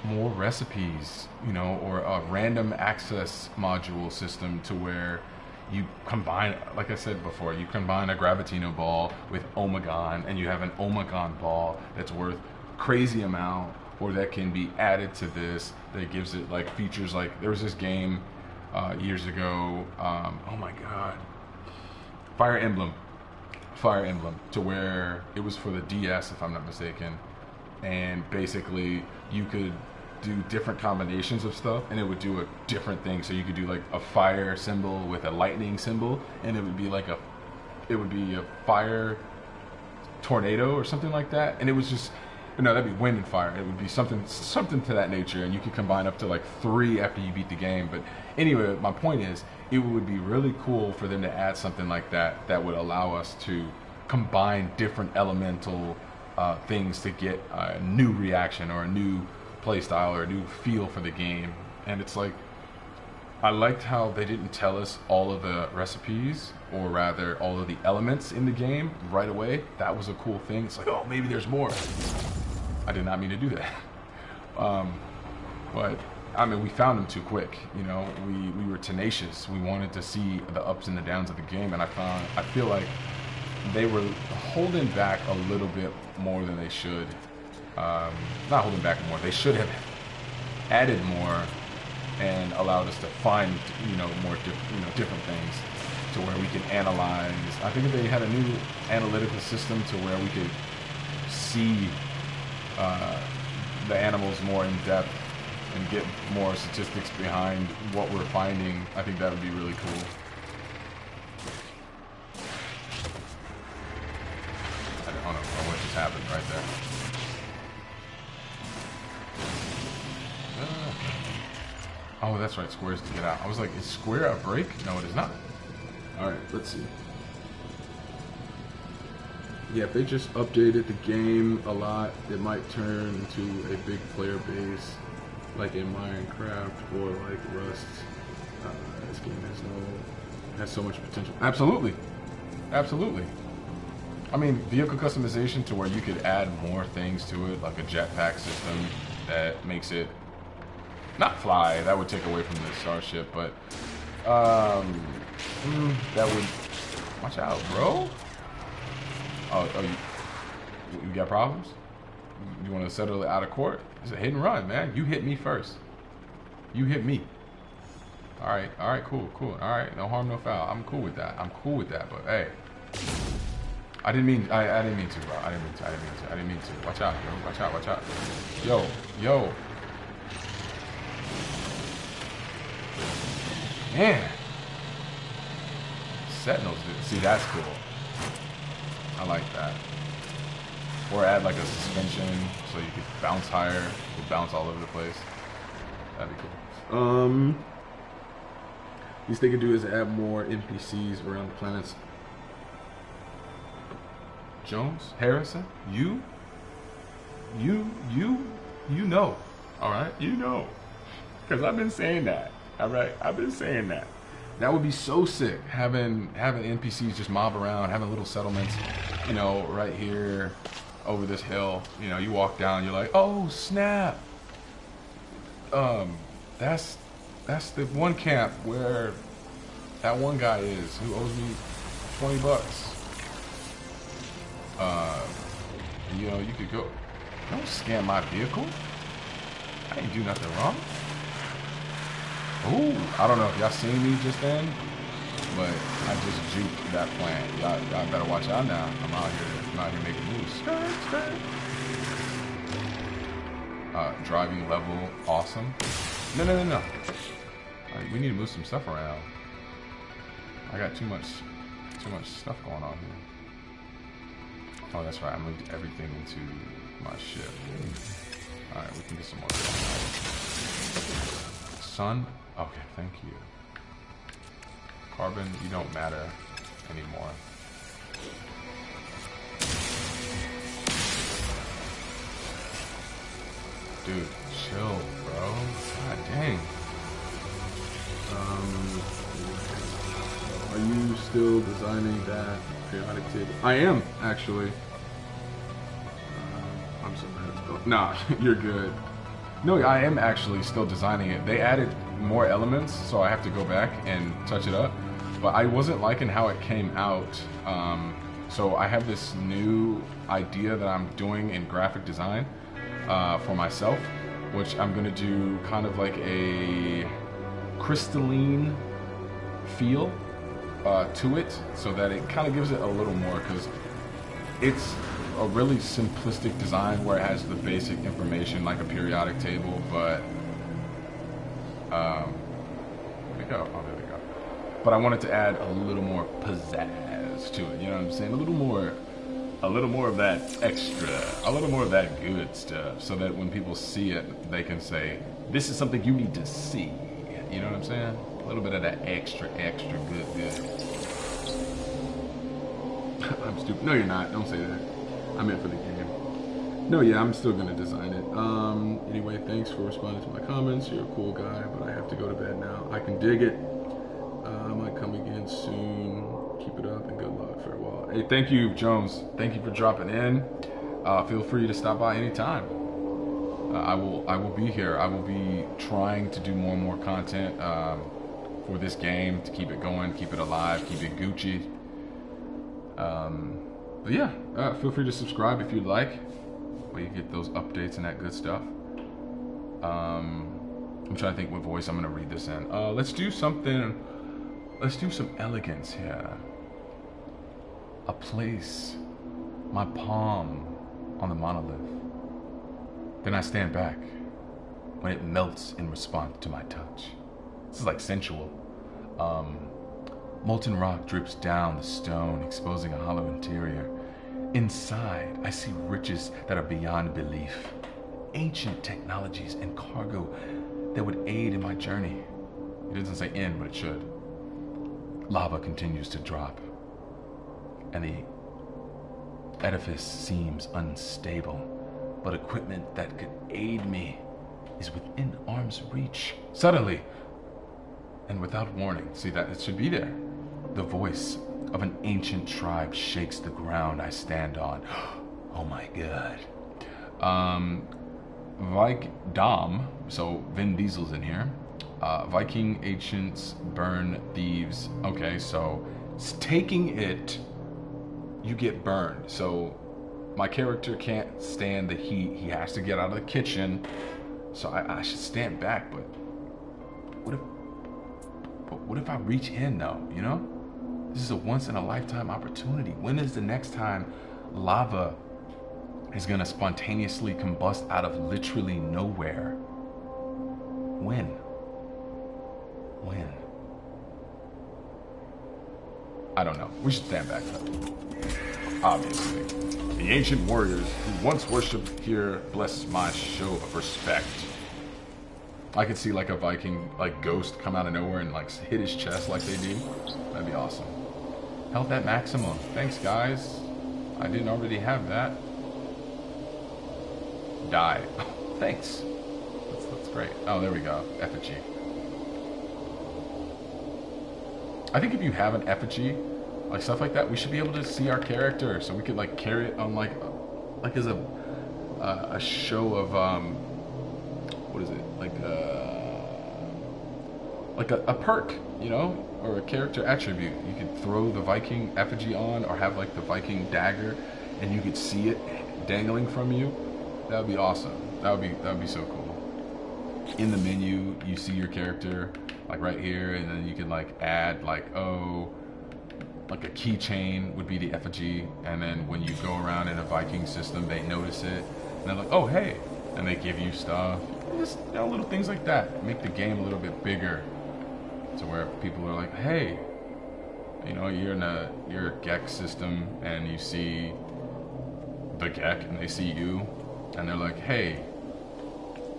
more recipes, you know, or a random access module system to where you combine, like I said before, you combine a Gravitino ball with Omegon, and you have an Omegon ball that's worth crazy amount, or that can be added to this, that gives it like features. Like there was this game years ago, oh my god, Fire Emblem, to where it was for the DS if I'm not mistaken, and basically you could do different combinations of stuff and it would do a different thing. So you could do like a fire symbol with a lightning symbol, and it would be a fire tornado or something like that, and it was just, no, that'd be wind and fire. It would be something to that nature, and you could combine up to like 3 after you beat the game. But anyway, my point is, it would be really cool for them to add something like that that would allow us to combine different elemental things to get a new reaction or a new play style or a new feel for the game. And it's like, I liked how they didn't tell us all of the recipes, or rather all of the elements in the game right away. That was a cool thing. It's like, oh, maybe there's more. I did not mean to do that. But I mean, we found them too quick. You know, we were tenacious. We wanted to see the ups and the downs of the game, and I feel like they were holding back a little bit more than they should. Not holding back more. They should have added more and allowed us to find, you know, more different things to where we can analyze. I think if they had a new analytical system to where we could see the animals more in depth and get more statistics behind what we're finding, I think that would be really cool. Oh, that's right. Square's to get out. I was like, is square a break? No, it is not. All right, let's see. Yeah, if they just updated the game a lot, it might turn into a big player base, like in Minecraft or like Rust. This game has so much potential. Absolutely. Absolutely. I mean, vehicle customization to where you could add more things to it, like a jetpack system that makes it not fly. That would take away from the starship, but that would. Watch out, bro. Oh, you got problems? You want to settle it out of court? It's a hit and run, man. You hit me first. You hit me. All right, cool. All right, no harm, no foul. I'm cool with that. But hey, I didn't mean to, bro. I didn't mean to. Watch out, yo. Watch out. Yo. Man. Sentinels, see, that's cool. I like that. Or add like a suspension so you could bounce higher, you could bounce all over the place. That'd be cool. Least they could do is add more NPCs around the planets. Jones, Harrison, you know. All right, you know, because I've been saying that. All right, I've been saying that. That would be so sick, having NPCs just mob around, having little settlements, you know, right here over this hill. You know, you walk down, you're like, oh snap. That's the one camp where that one guy is who owes me $20. You know, you could go. Don't scam my vehicle. I ain't do nothing wrong. Ooh, I don't know if y'all seen me just then, but I just juked that plant. Y'all better watch out now. I'm out here making moves. Driving level, awesome. No. We need to move some stuff around. I got too much stuff going on here. Oh, that's right. I moved everything into my ship. All right, we can get some more. Sun. Okay, thank you. Carbon, you don't matter anymore. Dude, chill, bro. God dang. Are you still designing that periodic table? I am, actually. I'm so mad. Nah, you're good. No, I am actually still designing it. They added more elements, so I have to go back and touch it up. But I wasn't liking how it came out. So I have this new idea that I'm doing in graphic design for myself, which I'm gonna do kind of like a crystalline feel to it, so that it kind of gives it a little more, because it's a really simplistic design where it has the basic information like a periodic table, but where'd we go? Oh, there we go. But I wanted to add a little more pizzazz to it, you know what I'm saying? A little more of that extra, a little more of that good stuff, so that when people see it, they can say, this is something you need to see. You know what I'm saying? A little bit of that extra good. I'm stupid. No, you're not. Don't say that. I meant for the game. No, yeah, I'm still gonna design it. Anyway, thanks for responding to my comments. You're a cool guy, but I have to go to bed now. I can dig it. I might come again soon. Keep it up and good luck. Farewell. Hey, thank you, Jones. Thank you for dropping in. Feel free to stop by anytime. I will be here. I will be trying to do more and more content for this game to keep it going, keep it alive, keep it Gucci. But yeah, feel free to subscribe if you'd like, where you get those updates and that good stuff. I'm trying to think what voice I'm gonna read this in. Let's do something. Let's do some elegance here. I place my palm on the monolith. Then I stand back when it melts in response to my touch. This is like sensual. Molten rock drips down the stone, exposing a hollow interior. Inside, I see riches that are beyond belief. Ancient technologies and cargo that would aid in my journey. It doesn't say in, but it should. Lava continues to drop, and the edifice seems unstable, but equipment that could aid me is within arm's reach. Suddenly, and without warning, see that it should be there, the voice of an ancient tribe shakes the ground I stand on. Oh my god. Dom, so Vin Diesel's in here. Viking, ancients, burn, thieves. Okay, so taking it, you get burned. So my character can't stand the heat. He has to get out of the kitchen. So I should stand back, but what if I reach in though, you know? This is a once in a lifetime opportunity. When is the next time lava is gonna spontaneously combust out of literally nowhere? When? I don't know. We should stand back though. Obviously. The ancient warriors who once worshipped here bless my show of respect. I could see like a Viking like ghost come out of nowhere and like hit his chest like they do. That'd be awesome. Health at maximum. Thanks guys. I didn't already have that. Die. Thanks. That's great. Oh, there we go. Effigy. I think if you have an effigy, like stuff like that, we should be able to see our character, so we could like carry it on like as a show of what is it, like a perk, you know, or a character attribute. You could throw the Viking effigy on, or have like the Viking dagger, and you could see it dangling from you. That would be awesome. That would be so cool. In the menu, you see your character like right here, and then you can like add like like a keychain would be the effigy, and then when you go around in a Viking system, they notice it, and they're like, oh hey, and they give you stuff. Just, you know, little things like that make the game a little bit bigger, to where people are like, hey, you know, you're a Gek system, and you see the Gek, and they see you, and they're like, hey,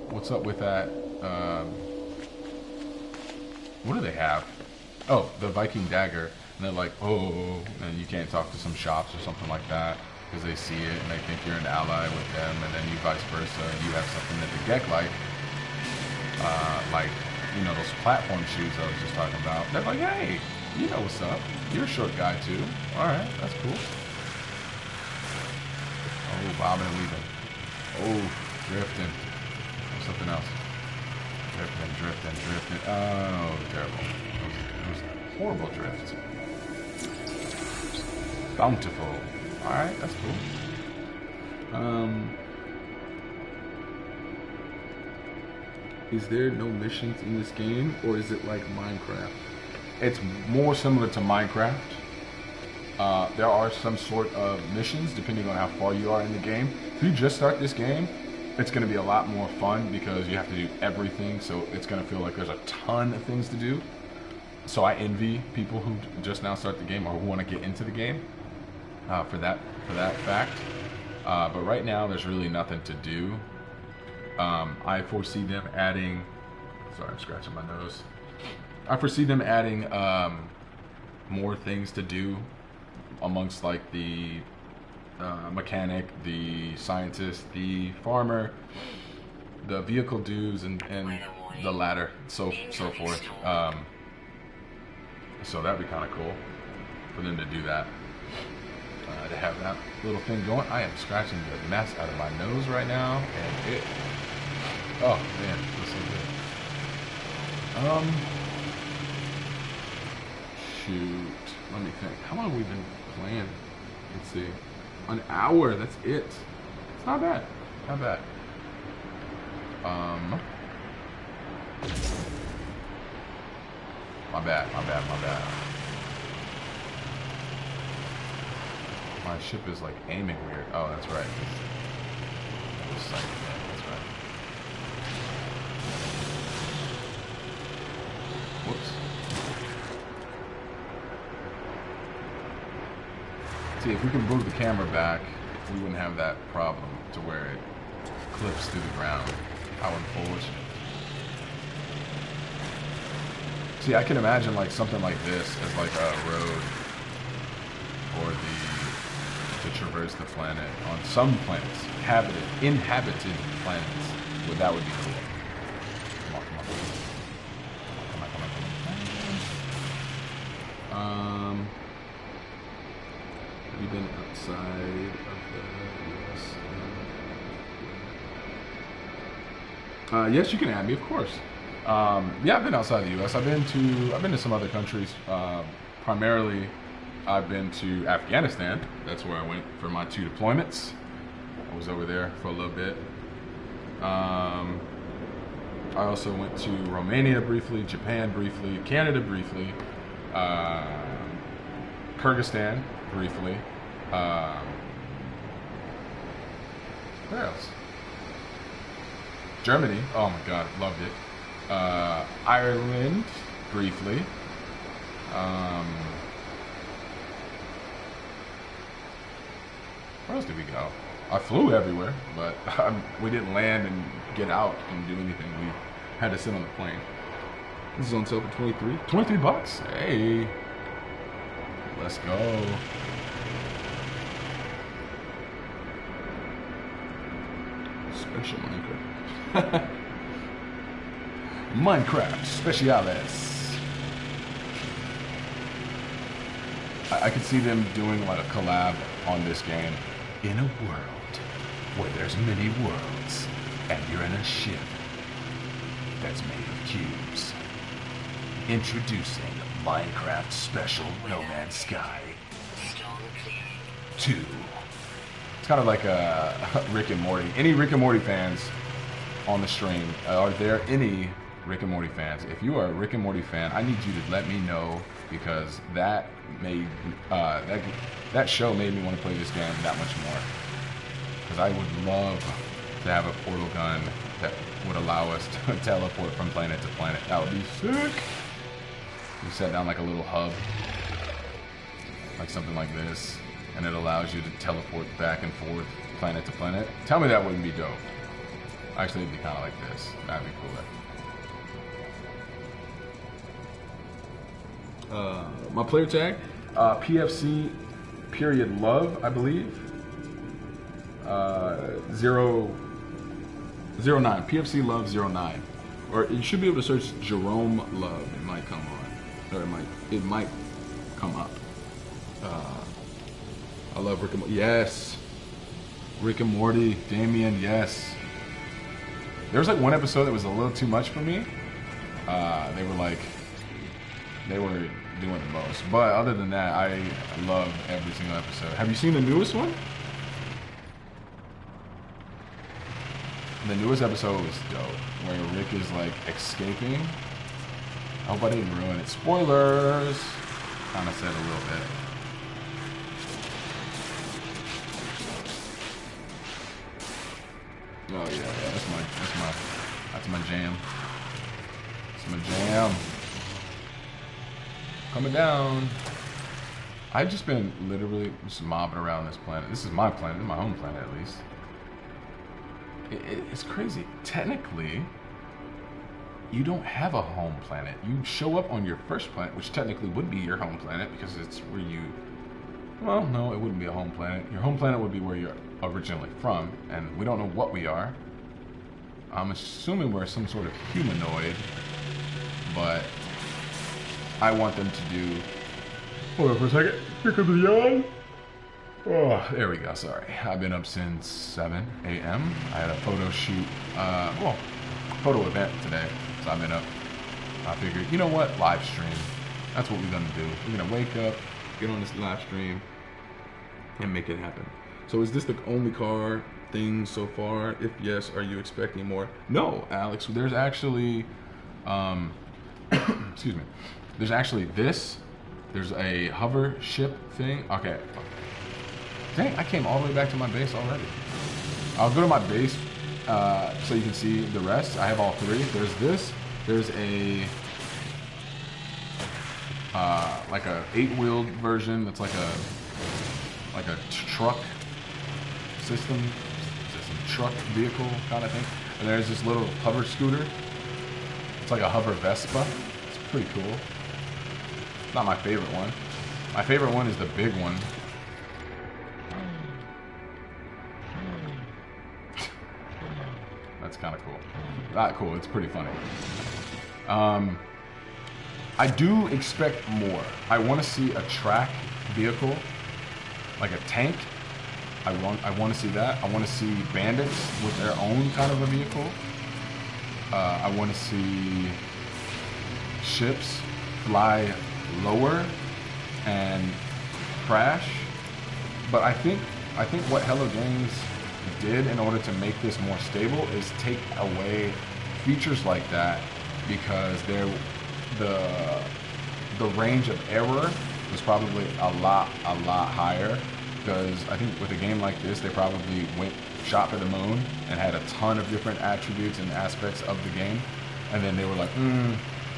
what's up with that? What do they have? Oh, the Viking dagger. And they're like, oh, and you can't talk to some shops or something like that because they see it and they think you're an ally with them, and then you vice versa, and you have something that the Gek like, you know, those platform shoes I was just talking about. They're like, hey, you know what's up? You're a short guy too. All right, that's cool. Oh, bobbing and weaving. Oh, drifting. Or something else. Drifting. Oh, terrible. It was horrible drift. Bountiful. Alright, that's cool. Is there no missions in this game, or is it like Minecraft? It's more similar to Minecraft. There are some sort of missions depending on how far you are in the game. If you just start this game, it's going to be a lot more fun because you have to do everything, so it's going to feel like there's a ton of things to do. So I envy people who just now start the game or who want to get into the game for that fact. But right now, there's really nothing to do. I foresee them adding... Sorry, I'm scratching my nose. I foresee them adding more things to do amongst like the mechanic, the scientist, the farmer, the vehicle dudes, and the ladder, so forth. So that'd be kind of cool for them to do that, to have that little thing going. I am scratching the mess out of my nose right now, and it, oh man, this is good. Shoot, let me think. How long have we been playing? Let's see. An hour, that's it. It's not bad. Not bad. My bad. My ship is like aiming weird. Oh, that's right. That's right. Whoops. See, if we can move the camera back, we wouldn't have that problem to where it clips through the ground. How unfortunate. See, I can imagine like something like this as like a road or to traverse the planet on some planets, inhabited planets. Well, that would be cool. Come on, come on, come on, come on, come on. Have you been outside of the U.S.? Yes, you can add me, of course. Yeah, I've been outside the U.S. I've been to some other countries. Primarily, I've been to Afghanistan. That's where I went for my 2 deployments. I was over there for a little bit. I also went to Romania briefly, Japan briefly, Canada briefly, Kyrgyzstan briefly. Where else? Germany. Oh my God, loved it. Ireland briefly. Where else did we go? I flew everywhere, but we didn't land and get out and do anything. We had to sit on the plane. This is on sale for 23. 23 bucks. Hey, let's go. Special Minecraft. Minecraft Speciales. I could see them doing like a collab on this game. In a world where there's many worlds, and you're in a ship that's made of cubes. Introducing Minecraft Special No Man's Sky Storm clearing. 2. It's kind of like Rick and Morty. Any Rick and Morty fans on the stream? Are there any Rick and Morty fans? If you are a Rick and Morty fan, I need you to let me know, because that made that show made me want to play this game that much more. Because I would love to have a portal gun that would allow us to teleport from planet to planet. That would be sick. You set down like a little hub, like something like this, and it allows you to teleport back and forth, planet to planet. Tell me that wouldn't be dope. Actually, it'd be kind of like this. That'd be cooler. My player tag, PFC period love, I believe. 09, PFC love 09. Or you should be able to search Jerome Love. It might come on. Or it might come up. I love Rick and Morty. Yes. Rick and Morty, Damien, yes. There was like one episode that was a little too much for me. They were doing the most. But other than that, I love every single episode. Have you seen the newest one? The newest episode was dope, where Rick is like escaping. I hope I didn't ruin it. Spoilers! Kind of said a little bit. Oh yeah, that's my jam. That's my jam. Coming down. I've just been literally just mobbing around this planet. This is my planet, my home planet at least. It's crazy. Technically, you don't have a home planet. You show up on your first planet, which technically would be your home planet because it's where you... Well, no, it wouldn't be a home planet. Your home planet would be where you're originally from, and we don't know what we are. I'm assuming we're some sort of humanoid, but I want them to do... Hold on for a second. Here comes the yawn. Oh, there we go. Sorry. I've been up since 7 a.m. I had a photo shoot, photo event today, so I've been up. I figured, you know what? Live stream. That's what we're going to do. We're going to wake up, get on this live stream, and make it happen. So is this the only car thing so far? If yes, are you expecting more? No, Alex. There's actually, excuse me. There's actually this. There's a hover ship thing. Okay. Dang, I came all the way back to my base already. I'll go to my base so you can see the rest. I have all three. There's this. There's a like a 8-wheeled version that's like a truck system truck vehicle kind of thing. And there's this little hover scooter. It's like a hover Vespa. It's pretty cool. Not my favorite one. My favorite one is the big one. That's kind of cool. Not cool, it's pretty funny. I do expect more. I want to see a track vehicle, like a tank. I want to see that. I want to see bandits with their own kind of a vehicle. I want to see ships fly lower and crash. But I think what Hello Games did in order to make this more stable is take away features like that, because the range of error was probably a lot higher. Because I think with a game like this, they probably shot for the moon and had a ton of different attributes and aspects of the game, and then they were like,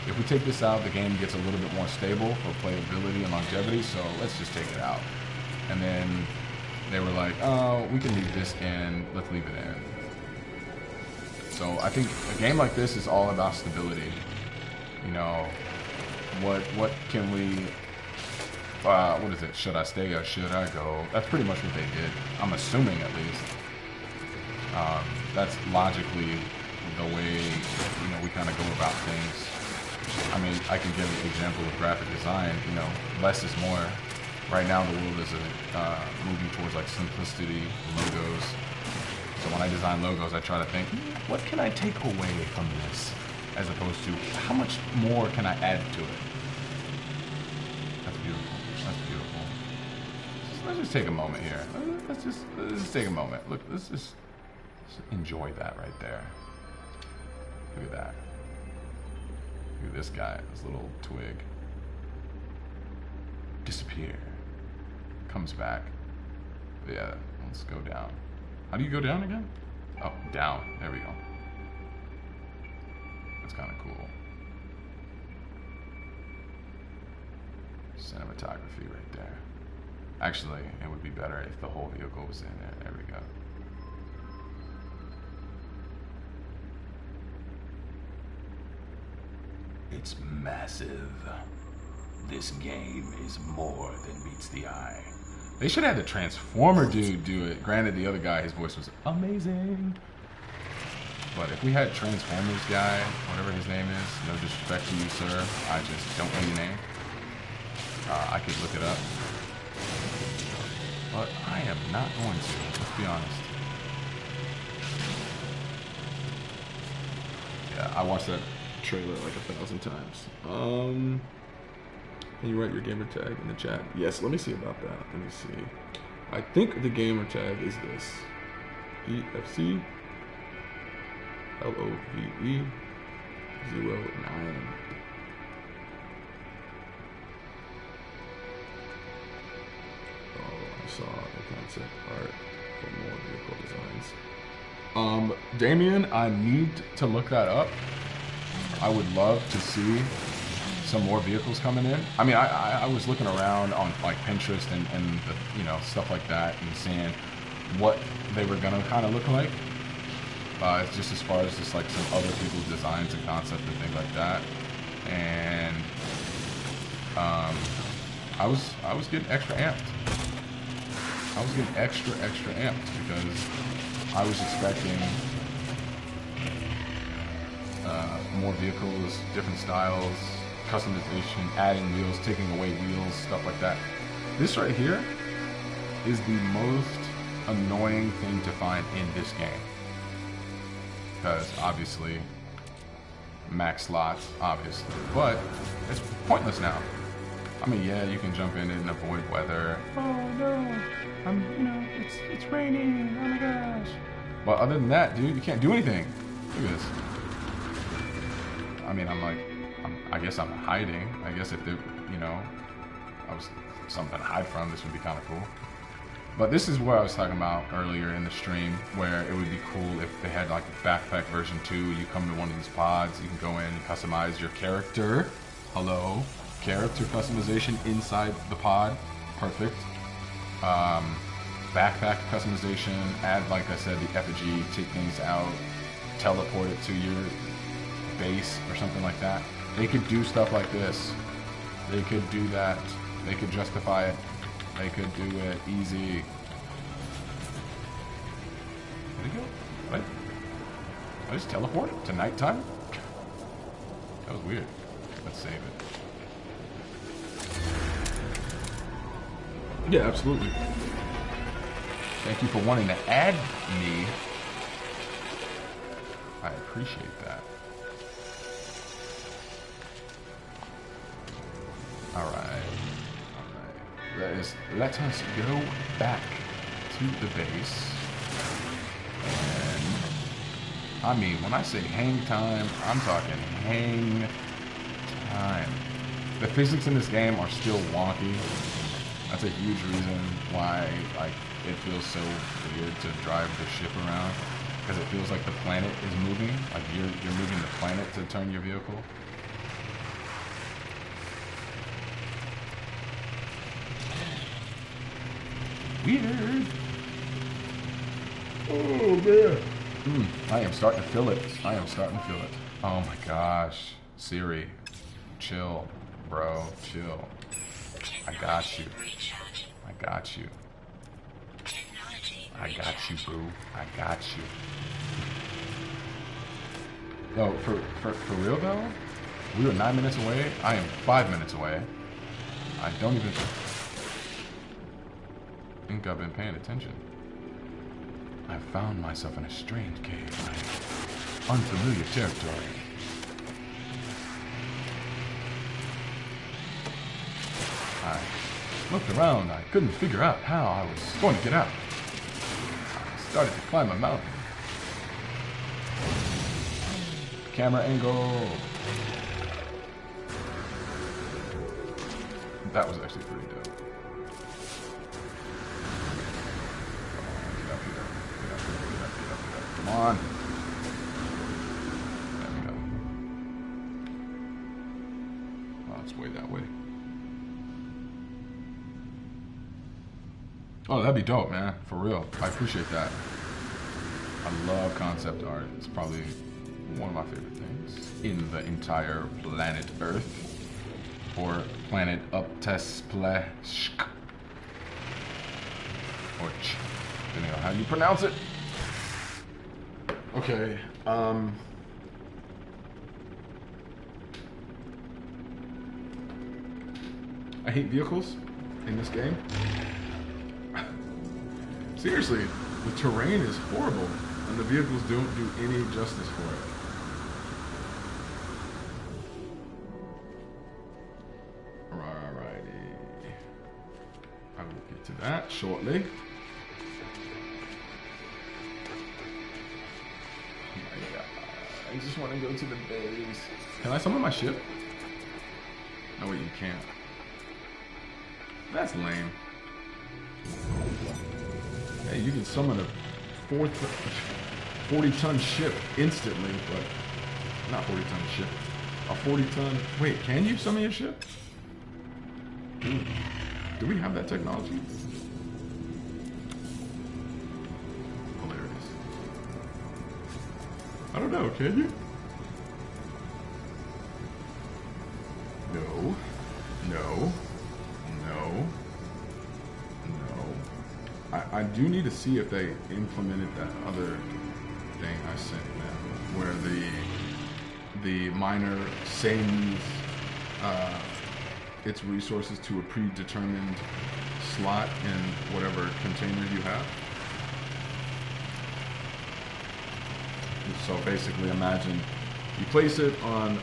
if we take this out, the game gets a little bit more stable for playability and longevity, so let's just take it out. And then they were like, oh, we can leave this in, let's leave it in. So I think a game like this is all about stability. You know, what can we, what is it, should I stay or should I go? That's pretty much what they did, I'm assuming at least. That's logically the way, you know, we kind of go about things. I mean, I can give an example with graphic design, you know, less is more. Right now the world is moving towards like simplicity, logos. So when I design logos, I try to think, what can I take away from this? As opposed to, how much more can I add to it? That's beautiful, that's beautiful. Let's just take a moment here. Let's just take a moment. Look, let's just enjoy that right there. Look at that. Look at this guy, this little twig. Disappear. Comes back. Yeah, let's go down. How do you go down again? Oh, down. There we go. That's kind of cool. Cinematography right there. Actually, it would be better if the whole vehicle was in there. There we go. It's massive. This game is more than meets the eye. They should have had the Transformer dude do it. Granted, the other guy, his voice was amazing. But if we had Transformers guy, whatever his name is, no disrespect to you, sir, I just don't know your name. I could look it up. But I am not going to, let's be honest. Yeah, I watched that trailer like 1,000 times. Can you write your gamer tag in the chat? Yes, let me see about that. Let me see. I think the gamer tag is this. EFC LOVE 09. Oh, I saw the concept art for more vehicle designs. Damien, I need to look that up. I would love to see some more vehicles coming in. I mean, I was looking around on like Pinterest and the, you know, stuff like that, and seeing what they were gonna kind of look like. Just as far as just like some other people's designs and concepts and things like that. And I was getting extra amped. I was getting extra amped because I was expecting more vehicles, different styles, customization, adding wheels, taking away wheels, stuff like that. This right here is the most annoying thing to find in this game. Because obviously, max slots, obviously, but it's pointless now. I mean, yeah, you can jump in it and avoid weather. Oh no, you know, it's raining, oh my gosh. But other than that, dude, you can't do anything. Look at this. I mean, I guess I'm hiding. I guess if there, you know, I was something to hide from, this would be kind of cool. But this is what I was talking about earlier in the stream, where it would be cool if they had like a backpack version 2. You come to one of these pods, you can go in and customize your character. Hello, character customization inside the pod, perfect. Backpack customization, add, like I said, the effigy, take things out, teleport it to your base or something like that. They could do stuff like this. They could do that. They could justify it. They could do it easy. Where'd it go? What? I just teleported to nighttime? That was weird. Let's save it. Yeah, absolutely. Thank you for wanting to add me. I appreciate that. Alright. Let us go back to the base. And I mean, when I say hang time, I'm talking hang time. The physics in this game are still wonky. That's a huge reason why it feels so weird to drive the ship around, because it feels like the planet is moving. Like you're moving the planet to turn your vehicle. Weird. Oh man. I am starting to feel it. I am starting to feel it. Oh my gosh. Siri, chill, bro, chill. I got you. I got you. I got you, boo. I got you. Yo, for real though? We were 9 minutes away. I am 5 minutes away. I don't even think I've been paying attention. I found myself in a strange cave. Unfamiliar territory. I looked around. I couldn't figure out how I was going to get out. I started to climb a mountain. Camera angle. That was actually pretty dope. Get up here. Get up here. Get up, get up, get up. Come on. There we go. Oh, it's way that way. Oh, that'd be dope, man. For real. I appreciate that. I love concept art. It's probably one of my favorite things in the entire planet Earth. Or planet Uptespleshk. Or ch, depending on how you pronounce it. Okay, I hate vehicles in this game. Seriously, the terrain is horrible, and the vehicles don't do any justice for it. Alrighty. I will get to that shortly. Oh my god. I just want to go to the base. Can I summon my ship? No, wait, you can't. That's lame. Hey, you can summon a 40-ton ship instantly, but not 40-ton ship. A 40-ton. Wait, can you summon your ship? Do we have that technology? Hilarious. I don't know. Can you? No. No. No. I do need to see if they implemented that other thing I sent them, where the miner sends its resources to a predetermined slot in whatever container you have. So basically, imagine you place it on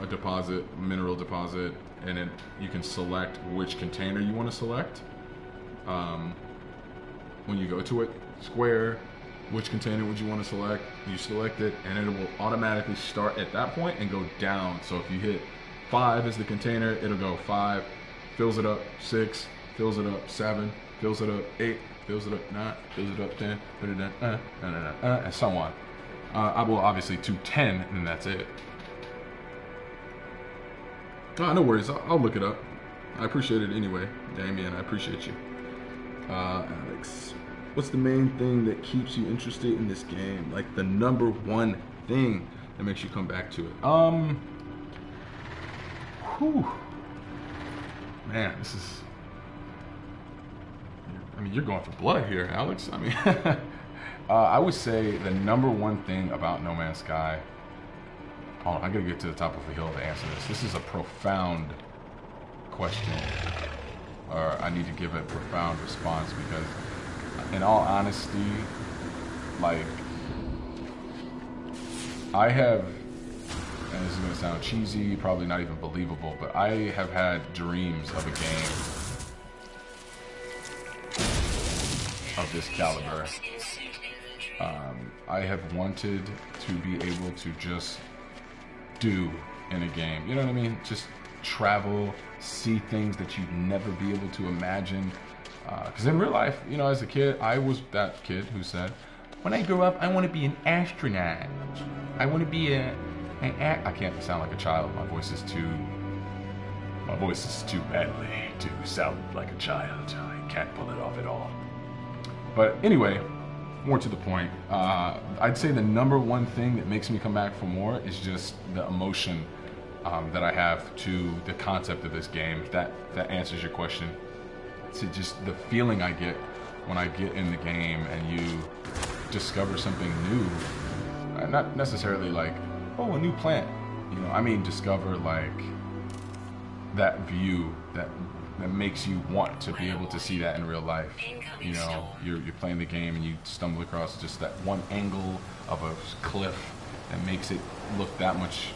a deposit, a mineral deposit, and you can select which container you want to select. When you go to it, square, which container would you want to select? You select it, and it will automatically start at that point and go down. So if you hit 5 as the container, it'll go 5, fills it up 6, fills it up 7, fills it up 8, fills it up 9, fills it up 10, and so on. I will obviously to 10, and that's it. Oh, no worries. I'll look it up. I appreciate it anyway, Damien. I appreciate you. Alex, what's the main thing that keeps you interested in this game? Like the number one thing that makes you come back to it? Whew. Man, this is... I mean, you're going for blood here, Alex. I mean, I would say the number one thing about No Man's Sky... Hold on, I gotta get to the top of the hill to answer this. This is a profound question. Or I need to give a profound response because, in all honesty, like, I have, and this is gonna sound cheesy, probably not even believable, but I have had dreams of a game of this caliber. I have wanted to be able to just do in a game, you know what I mean? Just travel, see things that you'd never be able to imagine. Because in real life, you know, as a kid, I was that kid who said, when I grow up, I want to be an astronaut. I want to be I can't sound like a child. My voice is too badly to sound like a child. I can't pull it off at all. But anyway, more to the point, I'd say the number one thing that makes me come back for more is just the emotion that I have to the concept of this game. That answers your question. To just the feeling I get when I get in the game and you discover something new. Not necessarily like, oh, a new plant. You know, I mean discover like that view that makes you want to be able to see that in real life. You know, you're playing the game and you stumble across just that one angle of a cliff that makes it look that much.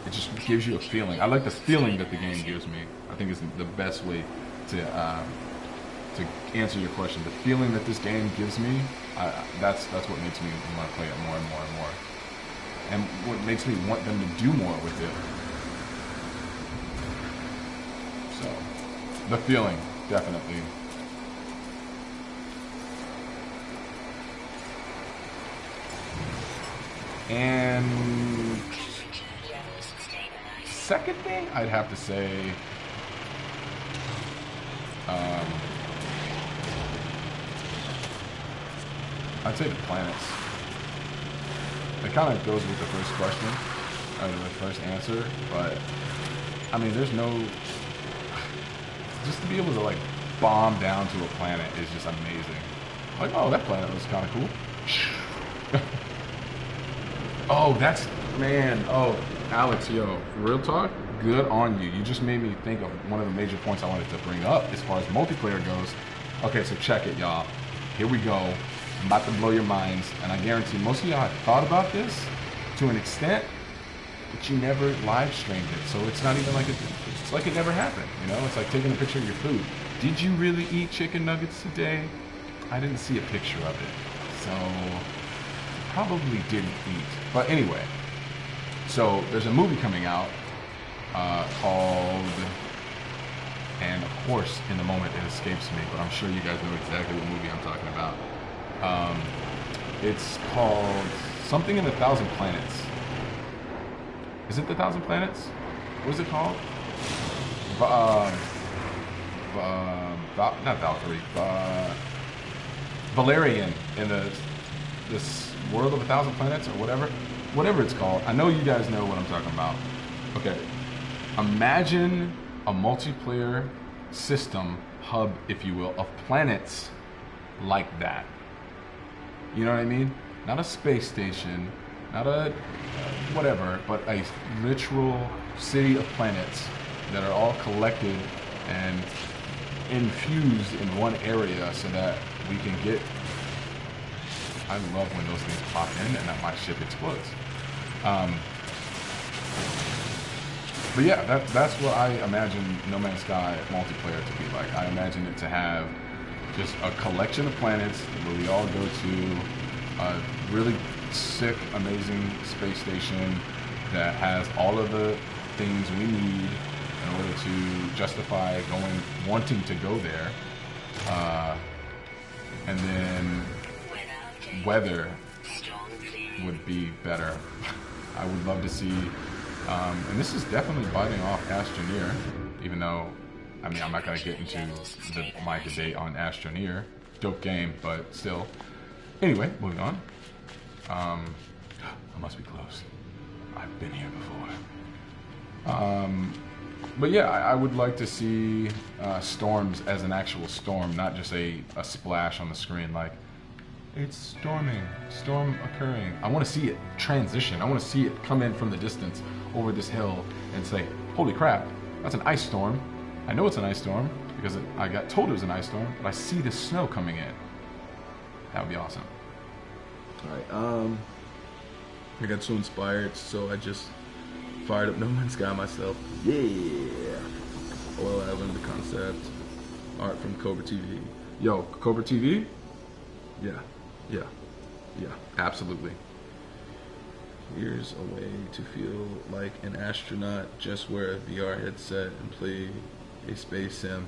It just gives you a feeling. I like the feeling that the game gives me. I think it's the best way to answer your question. The feeling that this game gives me, that's what makes me want to play it more and more and more. And what makes me want them to do more with it. So, the feeling, definitely. And second thing, I'd have to say, I'd say the planets. It kind of goes with the first question, or the first answer, but I mean, there's no, just to be able to like bomb down to a planet is just amazing. Like, oh, that planet was kind of cool. Oh, that's, man, oh, Alex, yo, real talk, good on you. You just made me think of one of the major points I wanted to bring up as far as multiplayer goes. Okay, so check it, y'all. Here we go. I'm about to blow your minds, and I guarantee most of y'all have thought about this to an extent, but you never live streamed it, so it's not even like it's like it never happened, you know? It's like taking a picture of your food. Did you really eat chicken nuggets today? I didn't see a picture of it, so probably didn't eat. But anyway, so there's a movie coming out called, and of course, in the moment it escapes me, but I'm sure you guys know exactly what movie I'm talking about. It's called something in the Thousand Planets. Is it the Thousand Planets? What is it called? Not Valkyrie. Valerian in this World of a Thousand Planets or whatever it's called. I know you guys know what I'm talking about. Okay, imagine a multiplayer system hub, if you will, of planets like that. You know what I mean? Not a space station, not a whatever, but a literal city of planets that are all collected and infused in one area so that we can get... I love when those things pop in and that my ship explodes. But yeah, that's what I imagine No Man's Sky multiplayer to be like. I imagine it to have just a collection of planets where we all go to a really sick, amazing space station that has all of the things we need in order to justify wanting to go there. And then weather would be better. I would love to see, and this is definitely biting off Astroneer, even though, I mean, I'm not going to get into my debate on Astroneer. Dope game, but still. Anyway, moving on. I must be close. I've been here before. But yeah, I would like to see storms as an actual storm, not just a splash on the screen like, it's storming, storm occurring. I want to see it transition. I want to see it come in from the distance over this hill and say, holy crap, that's an ice storm. I know it's an ice storm because I got told it was an ice storm, but I see the snow coming in. That would be awesome. Alright, I got so inspired, so I just fired up No Man's Sky myself. Yeah! OL11, the concept, art from Cobra TV. Yo, Cobra TV? Yeah, absolutely. Here's a way to feel like an astronaut. Just wear a VR headset and play a space sim.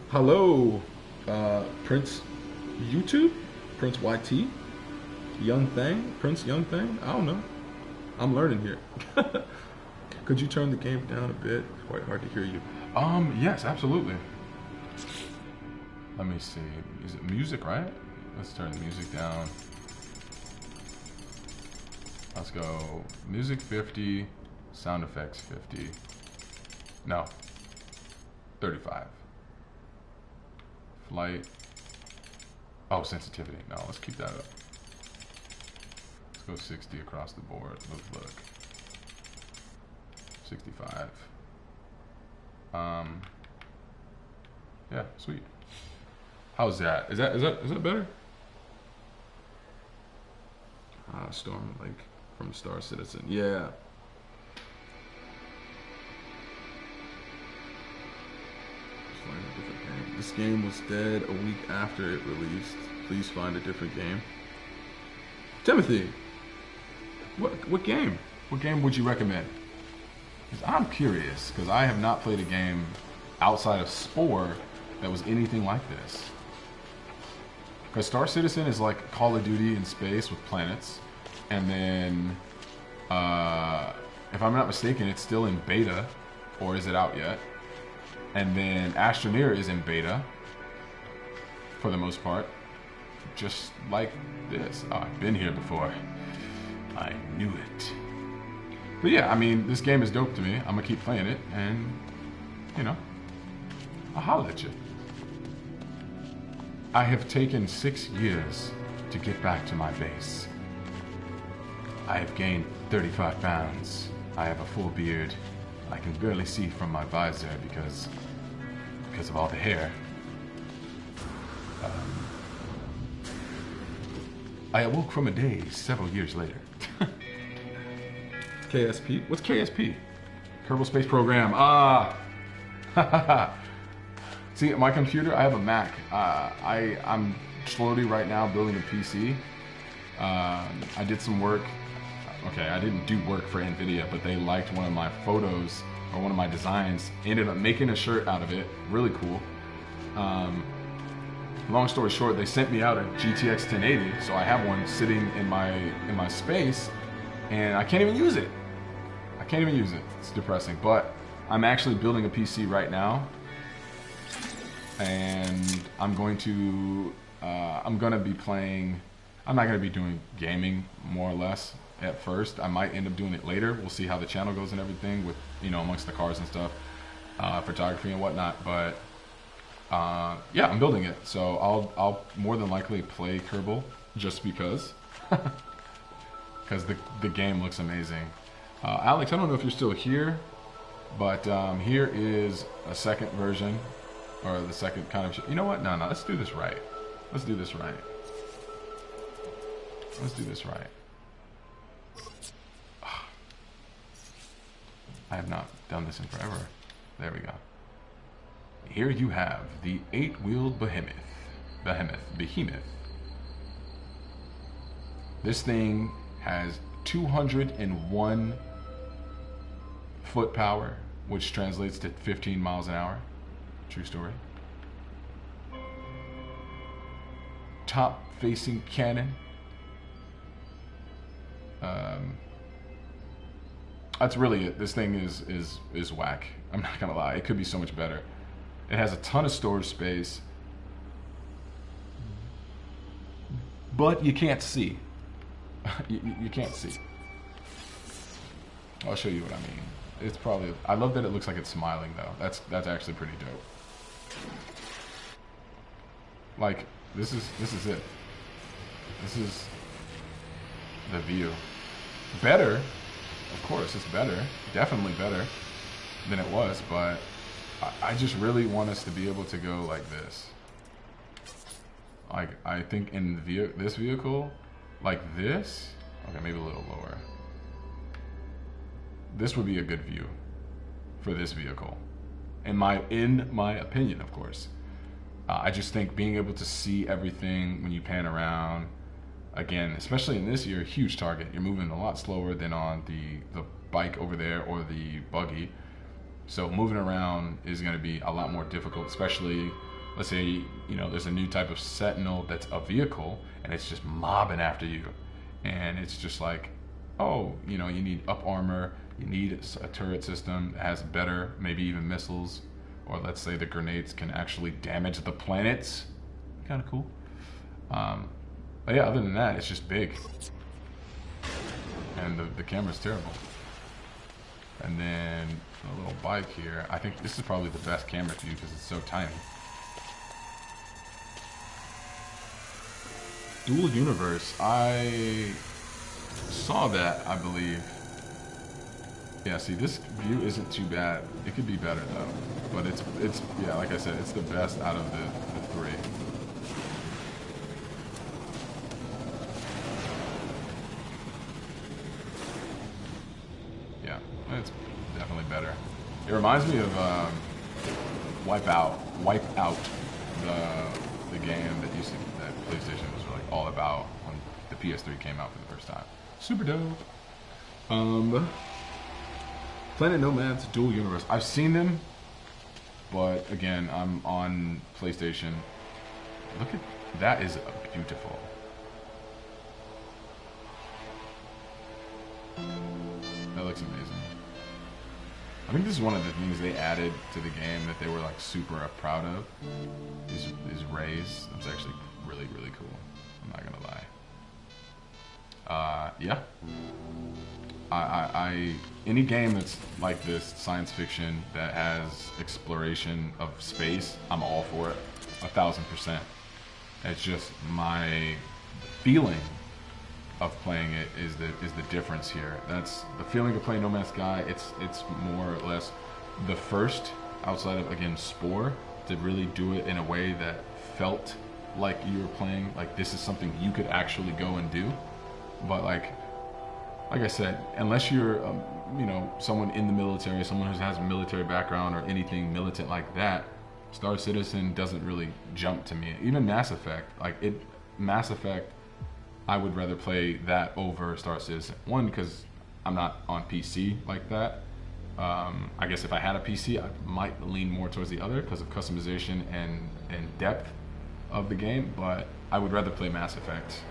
Hello, Prince YouTube? Prince YT? Young Thing? Prince Young Thing? I don't know. I'm learning here. Could you turn the game down a bit? It's quite hard to hear you. Yes, absolutely. Let me see. Is it music, right? Let's turn the music down. Let's go music 50, sound effects 50. No, 35. Flight. Oh, sensitivity. No, let's keep that up. Let's go 60 across the board. Look. 65. Yeah, sweet. How's that? Is that better? Storm like from Star Citizen. Yeah. Find a different game. This game was dead a week after it released. Please find a different game. Timothy, what game? What game would you recommend? Because I'm curious, because I have not played a game outside of Spore that was anything like this. Because Star Citizen is like Call of Duty in space with planets. And then, if I'm not mistaken, it's still in beta. Or is it out yet? And then Astroneer is in beta. For the most part. Just like this. Oh, I've been here before. I knew it. But yeah, I mean, this game is dope to me. I'm gonna keep playing it. And, you know, I'll holler at you. I have taken 6 years to get back to my base. I have gained 35 pounds. I have a full beard. I can barely see from my visor because of all the hair. I awoke from a daze several years later. KSP? What's KSP? Kerbal Space Program. See, my computer, I have a Mac. I'm slowly right now building a PC. I did some work. Okay, I didn't do work for NVIDIA, but they liked one of my photos or one of my designs. Ended up making a shirt out of it. Really cool. Long story short, they sent me out a GTX 1080, so I have one sitting in my space, and I can't even use it. I can't even use it. It's depressing, but I'm actually building a PC right now, and I'm going to be playing. I'm not going to be doing gaming more or less at first. I might end up doing it later. We'll see how the channel goes and everything with, you know, amongst the cars and stuff, photography and whatnot. But yeah, I'm building it, so I'll more than likely play Kerbal just because, because the game looks amazing. Alex, I don't know if you're still here, but here is a second version, or the second kind of. You know what? No, let's do this right. Let's do this right. Let's do this right. I have not done this in forever. There we go. Here you have the 8-wheeled behemoth. This thing has 201 foot power, which translates to 15 miles an hour. True story. Top facing cannon. That's really it. This thing is whack. I'm not gonna lie. It could be so much better. It has a ton of storage space, but you can't see. you can't see. I'll show you what I mean. It's probably, I love that it looks like it's smiling though. That's actually pretty dope. Like, this is it. This is the view. Better, of course, it's better. Definitely better than it was, but I just really want us to be able to go like this. Like, I think in this vehicle, like this, okay, maybe a little lower. This would be a good view for this vehicle, in my opinion, of course. I just think being able to see everything when you pan around, again, especially in this year, huge target. You're moving a lot slower than on the bike over there or the buggy. So moving around is going to be a lot more difficult, especially, let's say, you know, there's a new type of Sentinel that's a vehicle and it's just mobbing after you. And it's just like, oh, you know, you need up armor, you need a turret system that has better, maybe even missiles, or let's say the grenades can actually damage the planets. Kind of cool. But yeah, other than that, it's just big. And the camera's terrible. And then a little bike here. I think this is probably the best camera view because it's so tiny. Dual universe. I saw that, I believe. Yeah, see, this view isn't too bad. It could be better though. But it's yeah, like I said, it's the best out of the three. Yeah, it's definitely better. It reminds me of Wipeout, the game that PlayStation was like all about when the PS3 came out for the first time. Super dope. Planet Nomads Dual Universe. I've seen them, but again, I'm on PlayStation. Look at that, is beautiful. That looks amazing. I think this is one of the things they added to the game that they were like super proud of. Is rays. That's actually really, really cool. I'm not gonna lie. Yeah. Any game that's like this, science fiction, that has exploration of space, I'm all for it, 1000%. It's just my feeling of playing it is the difference here. That's the feeling of playing No Man's Sky. It's more or less the first, outside of, again, Spore, to really do it in a way that felt like you were playing, like this is something you could actually go and do. But like I said, unless you're, you know, someone in the military, someone who has a military background or anything militant like that, Star Citizen doesn't really jump to me. Even Mass Effect, Mass Effect, I would rather play that over Star Citizen. One, because I'm not on PC like that. I guess if I had a PC, I might lean more towards the other because of customization and depth of the game, but I would rather play Mass Effect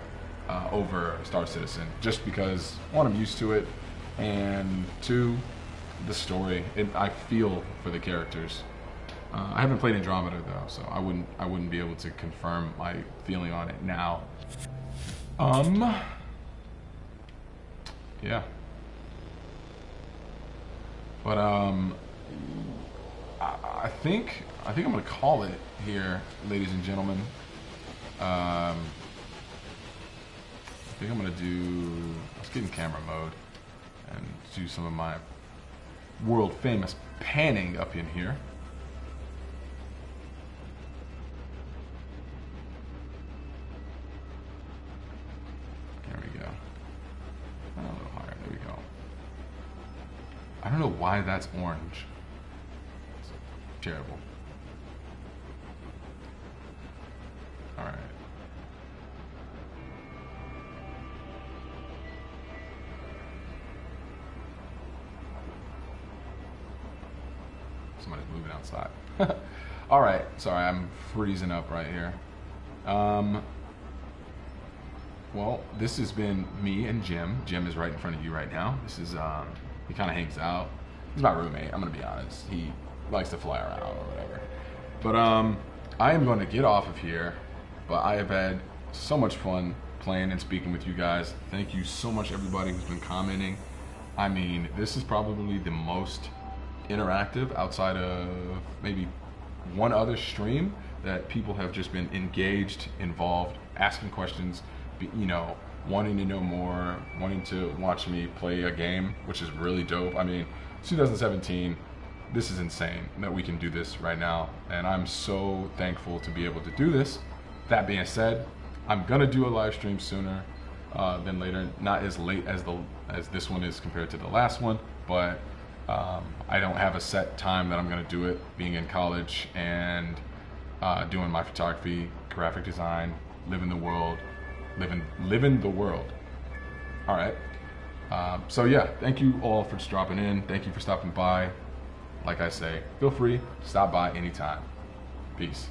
over Star Citizen, just because, one, I'm used to it, and two, the story. I feel for the characters. I haven't played Andromeda though, so I wouldn't be able to confirm my feeling on it now. Yeah. But I think I'm gonna call it here, ladies and gentlemen. I think I'm gonna let's get in camera mode and do some of my world famous panning up in here. There we go. A little higher, there we go. I don't know why that's orange. It's terrible. All right. Somebody's moving outside. All right, sorry, I'm freezing up right here. Well, this has been me and Jim. Jim is right in front of you right now. This is, he kind of hangs out. He's my roommate, I'm gonna be honest. He likes to fly around or whatever. But I am going to get off of here, but I have had so much fun playing and speaking with you guys. Thank you so much, everybody who's been commenting. I mean, this is probably the most interactive outside of maybe one other stream that people have just been engaged, involved, asking questions, you know, wanting to know more, wanting to watch me play a game, which is really dope. I mean, 2017, this is insane that we can do this right now, and I'm so thankful to be able to do this. That being said, I'm gonna do a live stream sooner than later, not as late as this one is compared to the last one, but I don't have a set time that I'm gonna do it, being in college and doing my photography, graphic design, living the world. All right. So yeah, thank you all for just dropping in. Thank you for stopping by. Like I say, feel free to stop by anytime. Peace.